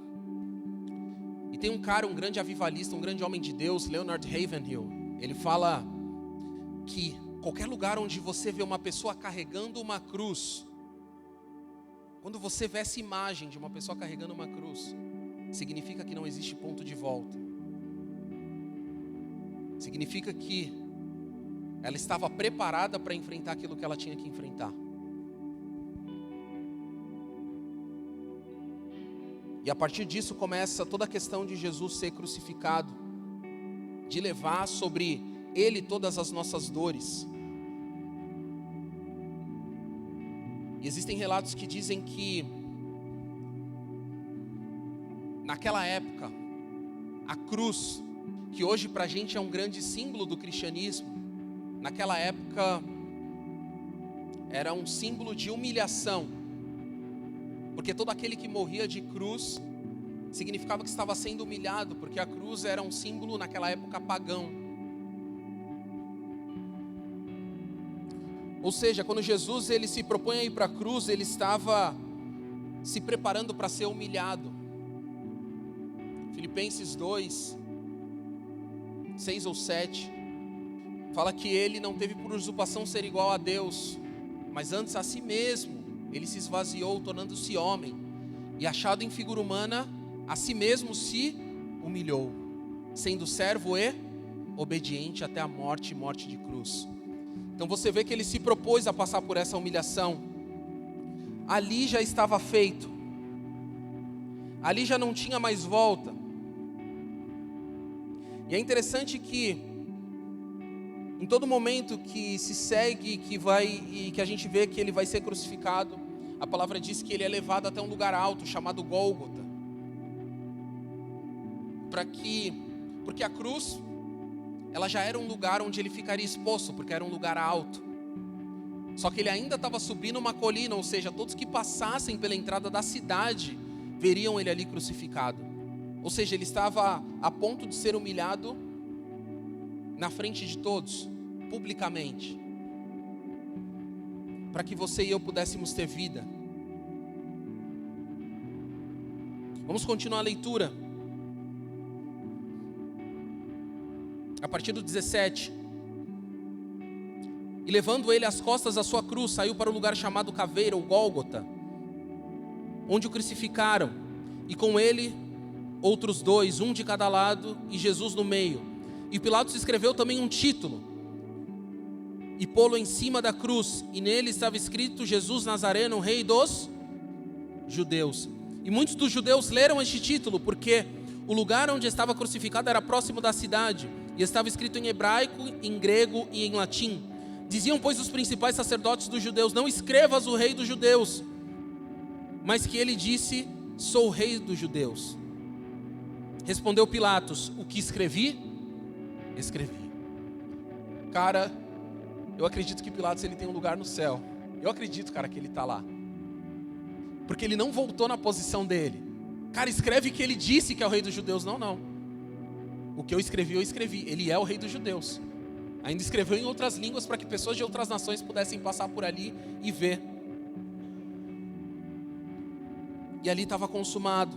E tem um cara, um grande avivalista, um grande homem de Deus, Leonard Ravenhill. Ele fala que qualquer lugar onde você vê uma pessoa carregando uma cruz, quando você vê essa imagem de uma pessoa carregando uma cruz, significa que não existe ponto de volta. Significa que ela estava preparada para enfrentar aquilo que ela tinha que enfrentar. E a partir disso começa toda a questão de Jesus ser crucificado, de levar sobre ele todas as nossas dores. E existem relatos que dizem que naquela época a cruz, que hoje pra gente é um grande símbolo do cristianismo, naquela época era um símbolo de humilhação. Porque todo aquele que morria de cruz significava que estava sendo humilhado, porque a cruz era um símbolo naquela época pagão. Ou seja, quando Jesus ele se propõe a ir para a cruz, ele estava se preparando para ser humilhado. Filipenses 2, 6 ou 7, fala que ele não teve por usurpação ser igual a Deus, mas antes a si mesmo. Ele se esvaziou, tornando-se homem, e achado em figura humana, a si mesmo se humilhou, sendo servo e obediente até a morte e morte de cruz. Então você vê que ele se propôs a passar por essa humilhação. Ali já estava feito. Ali já não tinha mais volta. E é interessante que em todo momento que se segue, que a gente vê que ele vai ser crucificado, a palavra diz que ele é levado até um lugar alto, chamado Gólgota. Porque a cruz, ela já era um lugar onde ele ficaria exposto, porque era um lugar alto. Só que ele ainda estava subindo uma colina, ou seja, todos que passassem pela entrada da cidade, veriam ele ali crucificado. Ou seja, ele estava a ponto de ser humilhado na frente de todos, publicamente, para que você e eu pudéssemos ter vida. Vamos continuar a leitura. A partir do 17. E levando ele às costas a sua cruz, saiu para o lugar chamado Caveira, ou Gólgota, onde o crucificaram, e com ele outros 2, um de cada lado, e Jesus no meio. E Pilatos escreveu também um título, e pô-lo em cima da cruz, e nele estava escrito: Jesus Nazareno, Rei dos Judeus. E muitos dos judeus leram este título, porque o lugar onde estava crucificado era próximo da cidade, e estava escrito em hebraico, em grego e em latim. Diziam, pois, os principais sacerdotes dos judeus: não escrevas o Rei dos Judeus, mas que ele disse: sou o Rei dos Judeus. Respondeu Pilatos: o que escrevi? Escrevi. Cara, eu acredito que Pilatos ele tem um lugar no céu, Eu acredito, cara, que ele está lá. Porque ele não voltou na posição dele. Cara, escreve que ele disse que é o rei dos judeus. Não. O que eu escrevi. Ele é o rei dos judeus. Ainda escreveu em outras línguas para que pessoas de outras nações pudessem passar por ali e ver. E ali estava consumado.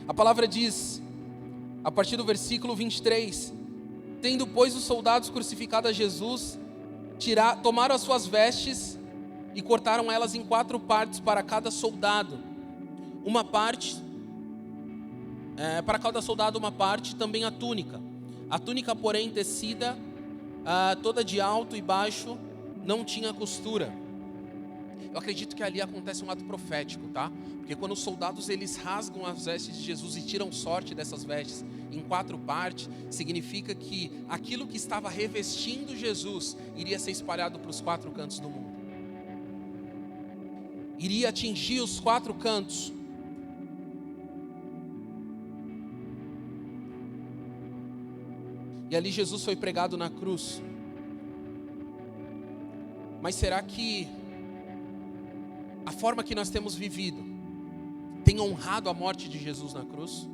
A palavra diz, a partir do versículo 23, tendo, pois, os soldados crucificado a Jesus, tomaram as suas vestes e cortaram elas em 4 partes para cada soldado. Uma parte, para cada soldado uma parte, também a túnica. A túnica, porém, tecida, toda de alto e baixo, não tinha costura. Eu acredito que ali acontece um ato profético, tá? Porque quando os soldados eles rasgam as vestes de Jesus e tiram sorte dessas vestes em 4 partes, significa que aquilo que estava revestindo Jesus iria ser espalhado para os 4 cantos do mundo. Iria atingir os 4 cantos. E ali Jesus foi pregado na cruz. Mas será que a forma que nós temos vivido tem honrado a morte de Jesus na cruz?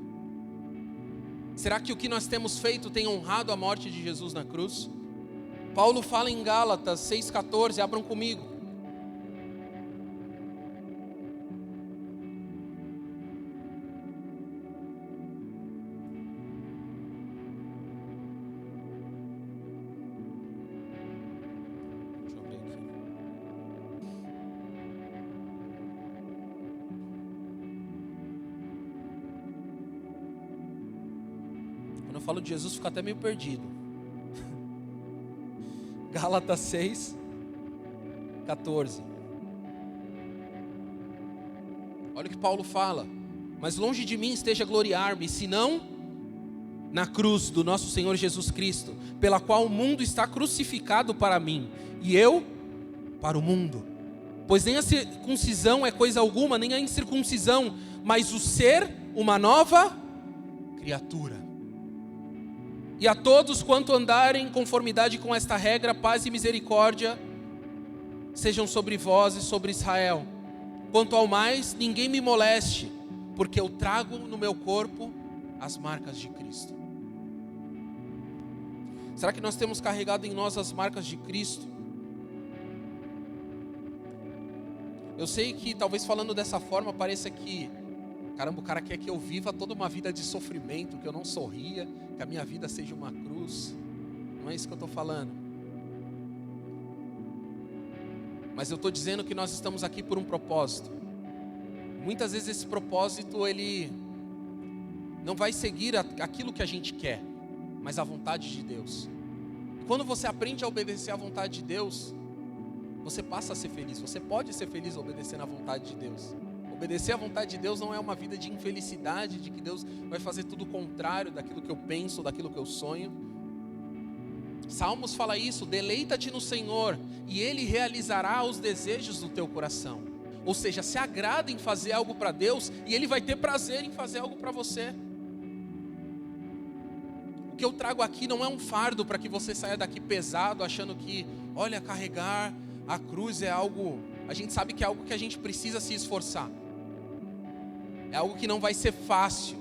Será que o que nós temos feito tem honrado a morte de Jesus na cruz? Paulo fala em Gálatas 6,14, abram comigo. Quando eu falo de Jesus, fico até meio perdido. Gálatas 6,14. Olha o que Paulo fala. Mas longe de mim esteja gloriar-me, senão na cruz do nosso Senhor Jesus Cristo, pela qual o mundo está crucificado para mim, e eu para o mundo. Pois nem a circuncisão é coisa alguma, nem a incircuncisão, mas o ser uma nova criatura. E a todos quanto andarem em conformidade com esta regra, paz e misericórdia sejam sobre vós e sobre Israel. Quanto ao mais, ninguém me moleste, porque eu trago no meu corpo as marcas de Cristo. Será que nós temos carregado em nós as marcas de Cristo? Eu sei que talvez falando dessa forma pareça que, caramba, o cara quer que eu viva toda uma vida de sofrimento, que eu não sorria, que a minha vida seja uma cruz. Não é isso que eu estou falando. Mas eu estou dizendo que nós estamos aqui por um propósito. Muitas vezes esse propósito, ele não vai seguir aquilo que a gente quer, mas a vontade de Deus. E quando você aprende a obedecer à vontade de Deus, você passa a ser feliz. Você pode ser feliz obedecendo à vontade de Deus. Obedecer à vontade de Deus não é uma vida de infelicidade, de que Deus vai fazer tudo o contrário daquilo que eu penso, daquilo que eu sonho. Salmos fala isso, deleita-te no Senhor e Ele realizará os desejos do teu coração. Ou seja, se agrada em fazer algo para Deus e Ele vai ter prazer em fazer algo para você. O que eu trago aqui não é um fardo para que você saia daqui pesado, achando que, olha, carregar a cruz é algo, a gente sabe que é algo que a gente precisa se esforçar. É algo que não vai ser fácil.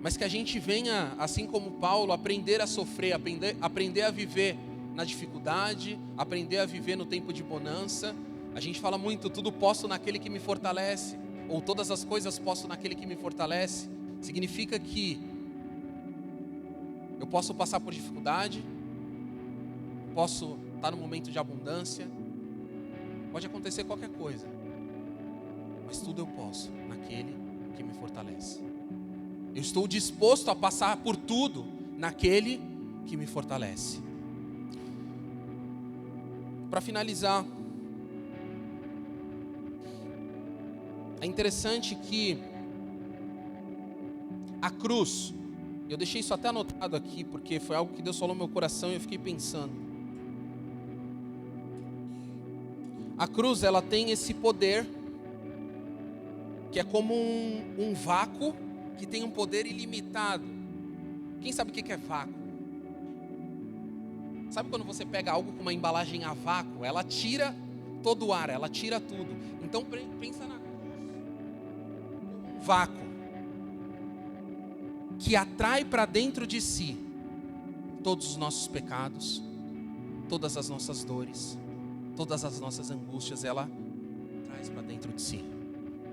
Mas que a gente venha, assim como Paulo, aprender a sofrer, aprender a viver na dificuldade, aprender a viver no tempo de bonança. A gente fala muito, tudo posso naquele que me fortalece, ou todas as coisas posso naquele que me fortalece. Significa que eu posso passar por dificuldade, posso estar no momento de abundância, pode acontecer qualquer coisa, mas tudo eu posso naquele que me fortalece. Eu estou disposto a passar por tudo naquele que me fortalece. Para finalizar, é interessante que a cruz, eu deixei isso até anotado aqui, porque foi algo que Deus falou no meu coração e eu fiquei pensando. A cruz, ela tem esse poder, que é como um vácuo, que tem um poder ilimitado. Quem sabe o que é vácuo? Sabe quando você pega algo com uma embalagem a vácuo? Ela tira todo o ar, ela tira tudo. Então pensa na vácuo que atrai para dentro de si todos os nossos pecados, todas as nossas dores, todas as nossas angústias. Ela traz para dentro de si.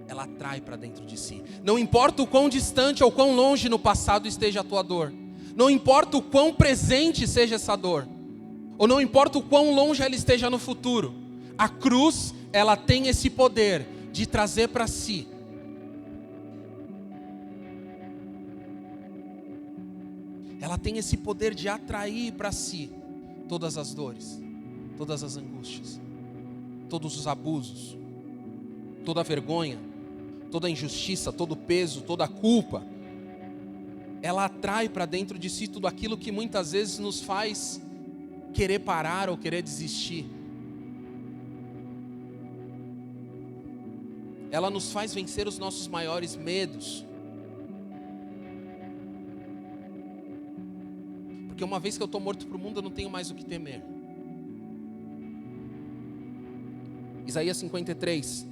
Ela atrai para dentro de si. Não importa o quão distante ou quão longe no passado esteja a tua dor, não importa o quão presente seja essa dor, ou não importa o quão longe ela esteja no futuro, a cruz, ela tem esse poder de trazer para si ela tem esse poder de atrair para si todas as dores, todas as angústias, todos os abusos, toda a vergonha, toda a injustiça, todo o peso, toda a culpa. Ela atrai para dentro de si tudo aquilo que muitas vezes nos faz querer parar ou querer desistir. Ela nos faz vencer os nossos maiores medos. Porque uma vez que eu estou morto para o mundo, eu não tenho mais o que temer. Isaías 53.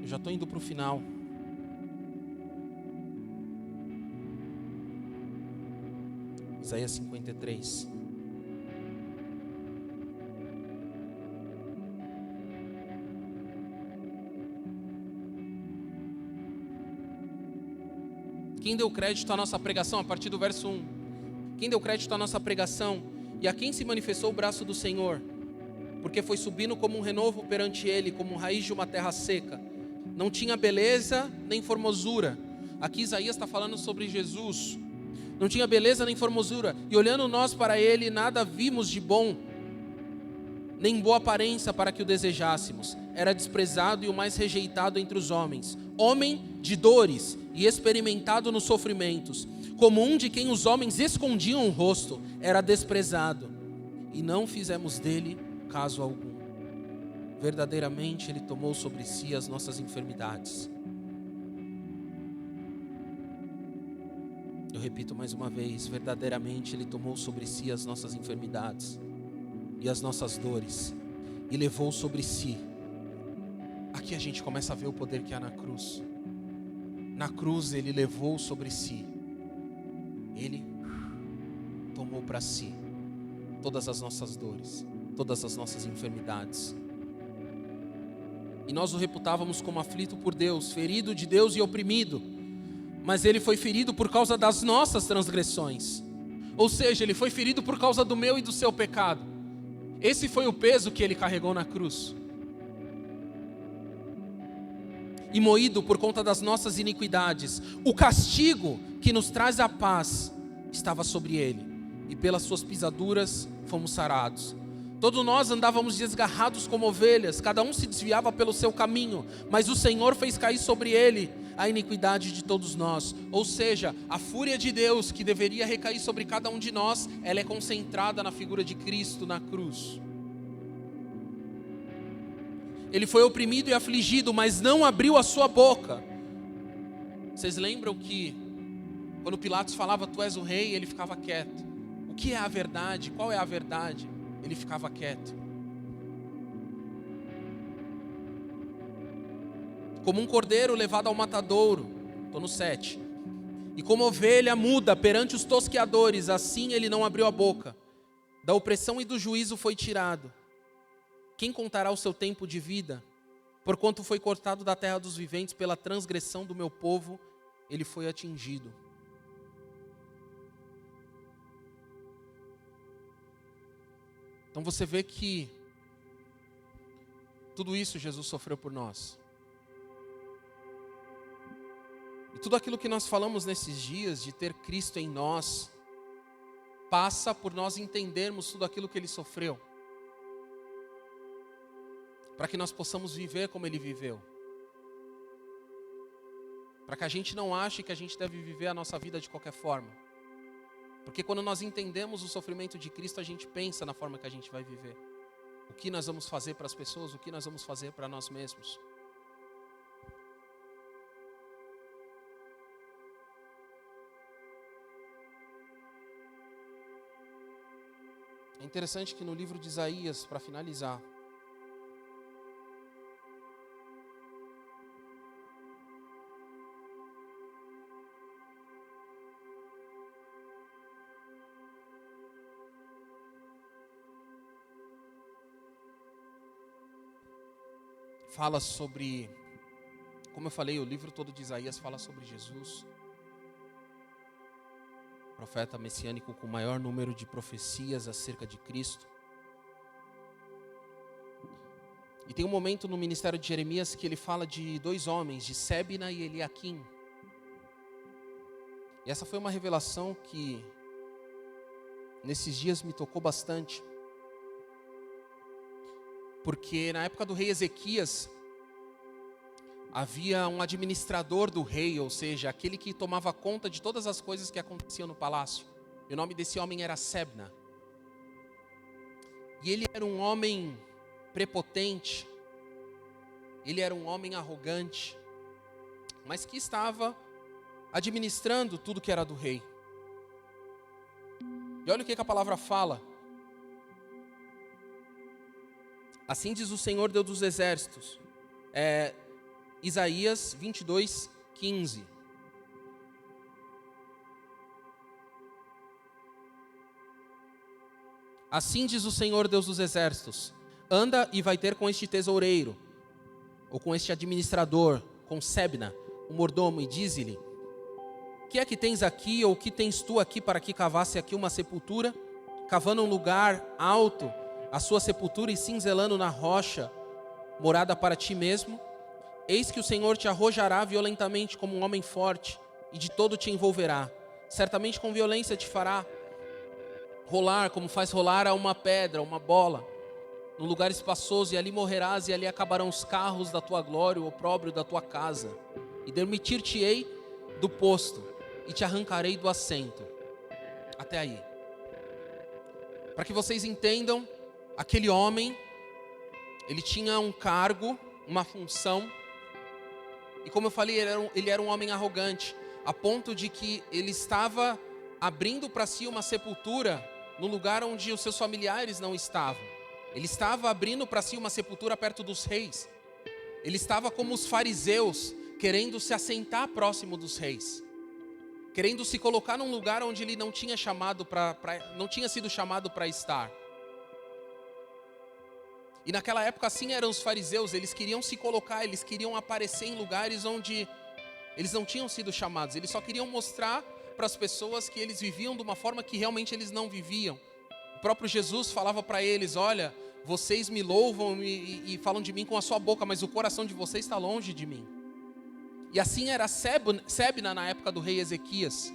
Eu já estou indo para o final. Isaías 53. Quem deu crédito à nossa pregação, a partir do verso 1? Quem deu crédito à nossa pregação? E a quem se manifestou o braço do Senhor? Porque foi subindo como um renovo perante ele, como raiz de uma terra seca. Não tinha beleza nem formosura. Aqui Isaías está falando sobre Jesus. Não tinha beleza nem formosura. E olhando nós para ele, nada vimos de bom, nem boa aparência para que o desejássemos. Era desprezado e o mais rejeitado entre os homens. Homem de dores e experimentado nos sofrimentos. Como um de quem os homens escondiam o rosto. Era desprezado. E não fizemos dele caso algum. Verdadeiramente ele tomou sobre si as nossas enfermidades. Eu repito mais uma vez, verdadeiramente ele tomou sobre si as nossas enfermidades e as nossas dores, e levou sobre si. Aqui a gente começa a ver o poder que há na cruz. Na cruz ele levou sobre si, ele tomou para si todas as nossas dores, todas as nossas enfermidades. E nós o reputávamos como aflito por Deus, ferido de Deus e oprimido. Mas ele foi ferido por causa das nossas transgressões. Ou seja, ele foi ferido por causa do meu e do seu pecado. Esse foi o peso que ele carregou na cruz. E moído por conta das nossas iniquidades. O castigo que nos traz a paz estava sobre ele. E pelas suas pisaduras fomos sarados. Todos nós andávamos desgarrados como ovelhas. Cada um se desviava pelo seu caminho. Mas o Senhor fez cair sobre ele a iniquidade de todos nós. Ou seja, a fúria de Deus que deveria recair sobre cada um de nós, ela é concentrada na figura de Cristo na cruz. Ele foi oprimido e afligido, mas não abriu a sua boca. Vocês lembram que quando Pilatos falava, tu és o rei, ele ficava quieto. O que é a verdade? Qual é a verdade? Ele ficava quieto. Como um cordeiro levado ao matadouro, estou no 7. E como ovelha muda perante os tosqueadores, assim ele não abriu a boca. Da opressão e do juízo foi tirado. Quem contará o seu tempo de vida? Porquanto foi cortado da terra dos viventes, pela transgressão do meu povo, ele foi atingido. Então você vê que tudo isso Jesus sofreu por nós. E tudo aquilo que nós falamos nesses dias de ter Cristo em nós, passa por nós entendermos tudo aquilo que Ele sofreu. Para que nós possamos viver como Ele viveu. Para que a gente não ache que a gente deve viver a nossa vida de qualquer forma. Porque quando nós entendemos o sofrimento de Cristo, a gente pensa na forma que a gente vai viver. O que nós vamos fazer para as pessoas, o que nós vamos fazer para nós mesmos. É interessante que no livro de Isaías, para finalizar, fala sobre, como eu falei, o livro todo de Isaías fala sobre Jesus, profeta messiânico com o maior número de profecias acerca de Cristo. E tem um momento no ministério de Jeremias que ele fala de dois homens, de Sebna e Eliaquim. E essa foi uma revelação que nesses dias me tocou bastante. Porque na época do rei Ezequias, havia um administrador do rei, ou seja, aquele que tomava conta de todas as coisas que aconteciam no palácio. E o nome desse homem era Sebna. E ele era um homem prepotente, ele era um homem arrogante, mas que estava administrando tudo que era do rei. E olha o que a palavra fala. Assim diz o Senhor, Deus dos exércitos. Isaías 22, 15. Assim diz o Senhor, Deus dos exércitos. Anda e vai ter com este tesoureiro, ou com este administrador, com Sebna, o mordomo, e dize-lhe: que é que tens aqui, ou que tens tu aqui para que cavasse aqui uma sepultura, cavando um lugar alto, a sua sepultura, e cinzelando na rocha, morada para ti mesmo? Eis que o Senhor te arrojará violentamente como um homem forte, e de todo te envolverá. Certamente com violência te fará rolar, como faz rolar a uma pedra, uma bola, num lugar espaçoso, e ali morrerás, e ali acabarão os carros da tua glória, o opróbrio da tua casa. E demitir-te-ei do posto, e te arrancarei do assento. Até aí. Para que vocês entendam, aquele homem, ele tinha um cargo, uma função, e como eu falei, ele era um homem arrogante, a ponto de que ele estava abrindo para si uma sepultura no lugar onde os seus familiares não estavam. Ele estava abrindo para si uma sepultura perto dos reis. Ele estava como os fariseus, querendo se assentar próximo dos reis, querendo se colocar num lugar onde ele não tinha não tinha sido chamado para estar. E naquela época assim eram os fariseus, eles queriam se colocar, eles queriam aparecer em lugares onde eles não tinham sido chamados, eles só queriam mostrar para as pessoas que eles viviam de uma forma que realmente eles não viviam. O próprio Jesus falava para eles: olha, vocês me louvam e falam de mim com a sua boca, mas o coração de vocês está longe de mim. E assim era Sebna na época do rei Ezequias.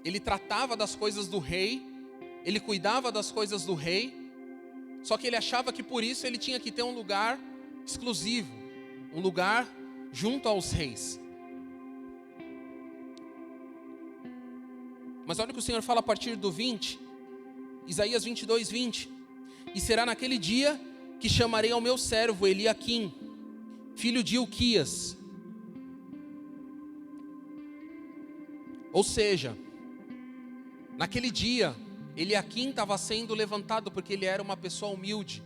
Ele tratava das coisas do rei, ele cuidava das coisas do rei, só que ele achava que por isso ele tinha que ter um lugar exclusivo, um lugar junto aos reis. Mas olha o que o Senhor fala a partir do 20, Isaías 22, 20. E será naquele dia que chamarei ao meu servo Eliaquim, filho de Hilquias. Ou seja, naquele dia, Eliaquim estava sendo levantado porque ele era uma pessoa humilde.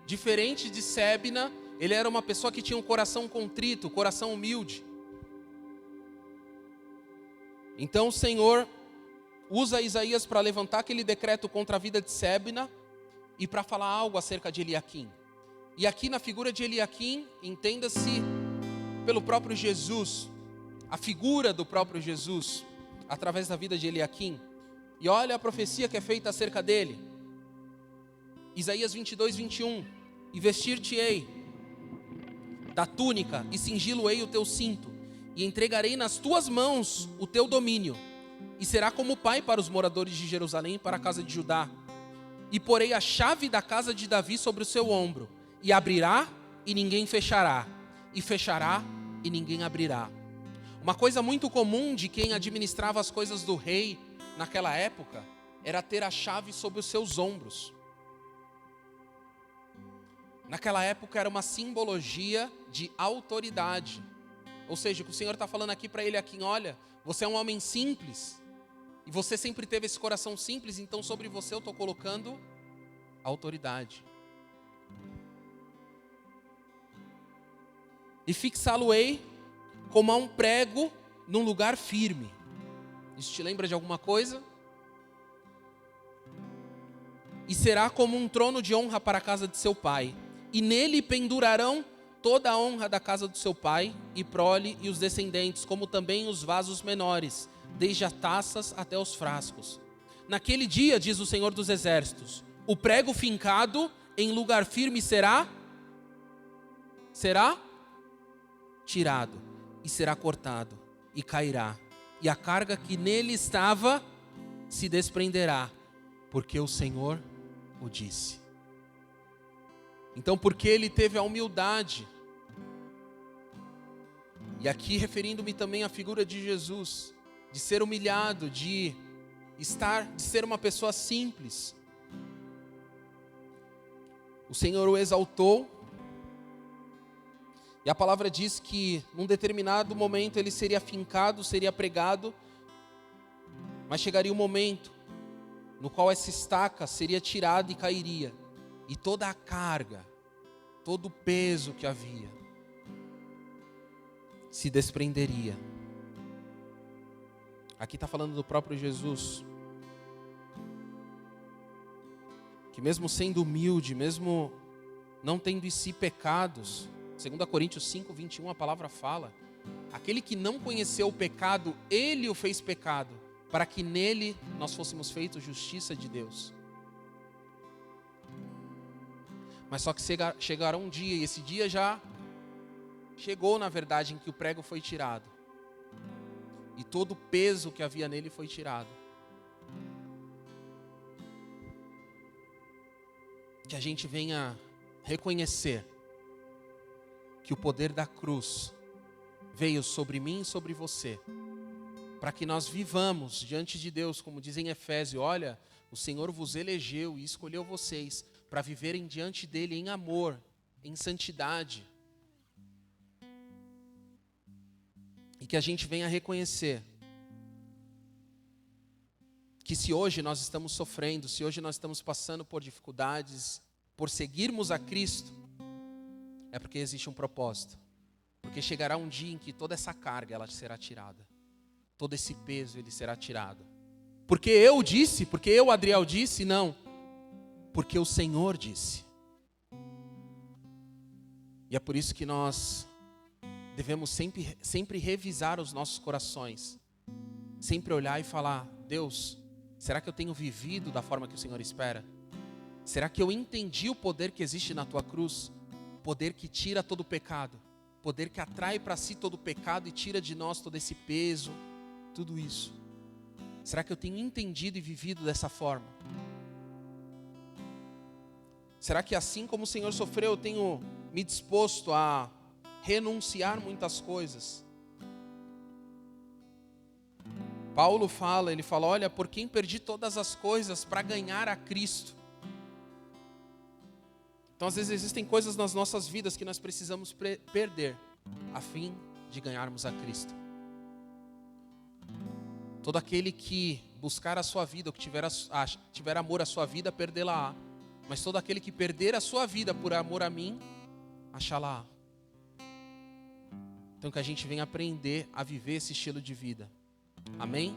Diferente de Sebna, ele era uma pessoa que tinha um coração contrito, coração humilde. Então o Senhor usa Isaías para levantar aquele decreto contra a vida de Sebna e para falar algo acerca de Eliaquim. E aqui na figura de Eliaquim, entenda-se pelo próprio Jesus, a figura do próprio Jesus, através da vida de Eliaquim. E olha a profecia que é feita acerca dele. Isaías 22, 21. E vestir-te-ei da túnica, e cingi-lo-ei o teu cinto, e entregarei nas tuas mãos o teu domínio, e será como pai para os moradores de Jerusalém e para a casa de Judá. E porei a chave da casa de Davi sobre o seu ombro, e abrirá e ninguém fechará, e fechará e ninguém abrirá. Uma coisa muito comum de quem administrava as coisas do rei naquela época era ter a chave sobre os seus ombros. Naquela época era uma simbologia de autoridade. Ou seja, o que o Senhor está falando aqui para ele aqui: olha, você é um homem simples, E você sempre teve esse coração simples, então sobre você eu estou colocando autoridade. E fixá-lo-ei como a um prego num lugar firme. Isso te lembra de alguma coisa? E será como um trono de honra para a casa de seu pai. E nele pendurarão toda a honra da casa do seu pai, e prole e os descendentes, como também os vasos menores, desde as taças até os frascos. Naquele dia, diz o Senhor dos Exércitos, o prego fincado em lugar firme será tirado, e será cortado, e cairá, e a carga que nele estava se desprenderá, porque o Senhor o disse. Então, porque ele teve a humildade, e aqui referindo-me também à figura de Jesus, de ser humilhado, de ser uma pessoa simples, o Senhor o exaltou. E a palavra diz que num determinado momento ele seria fincado, seria pregado, mas chegaria um momento no qual essa estaca seria tirada e cairia, e toda a carga, todo o peso que havia se desprenderia. Aqui está falando do próprio Jesus, que mesmo sendo humilde, mesmo não tendo em si pecados, 2 Coríntios 5, 21, a palavra fala, aquele que não conheceu o pecado, ele o fez pecado, para que nele nós fôssemos feitos justiça de Deus. Mas só que chegará um dia, e esse dia já chegou na verdade, em que o prego foi tirado, e todo o peso que havia nele foi tirado. Que a gente venha reconhecer que o poder da cruz veio sobre mim e sobre você, para que nós vivamos diante de Deus, como diz em Efésios, olha, o Senhor vos elegeu e escolheu vocês para viverem diante dele em amor, em santidade. E que a gente venha reconhecer que se hoje nós estamos sofrendo, se hoje nós estamos passando por dificuldades, por seguirmos a Cristo, é porque existe um propósito. Porque chegará um dia em que toda essa carga ela será tirada. Todo esse peso ele será tirado. Porque eu disse, porque eu, Adriel, disse, não. Porque o Senhor disse. E é por isso que nós devemos sempre revisar os nossos corações. Sempre olhar e falar, Deus, será que eu tenho vivido da forma que o Senhor espera? Será que eu entendi o poder que existe na tua cruz? Poder que tira todo o pecado, poder que atrai para si todo o pecado e tira de nós todo esse peso, tudo isso. Será que eu tenho entendido e vivido dessa forma? Será que assim como o Senhor sofreu, eu tenho me disposto a renunciar muitas coisas? Paulo fala, ele fala, olha, por quem perdi todas as coisas para ganhar a Cristo. Então, às vezes, existem coisas nas nossas vidas que nós precisamos perder, a fim de ganharmos a Cristo. Todo aquele que buscar a sua vida, ou que tiver amor à sua vida, perdê-la-á. Mas todo aquele que perder a sua vida por amor a mim, achá-la-á. Então, que a gente venha aprender a viver esse estilo de vida. Amém?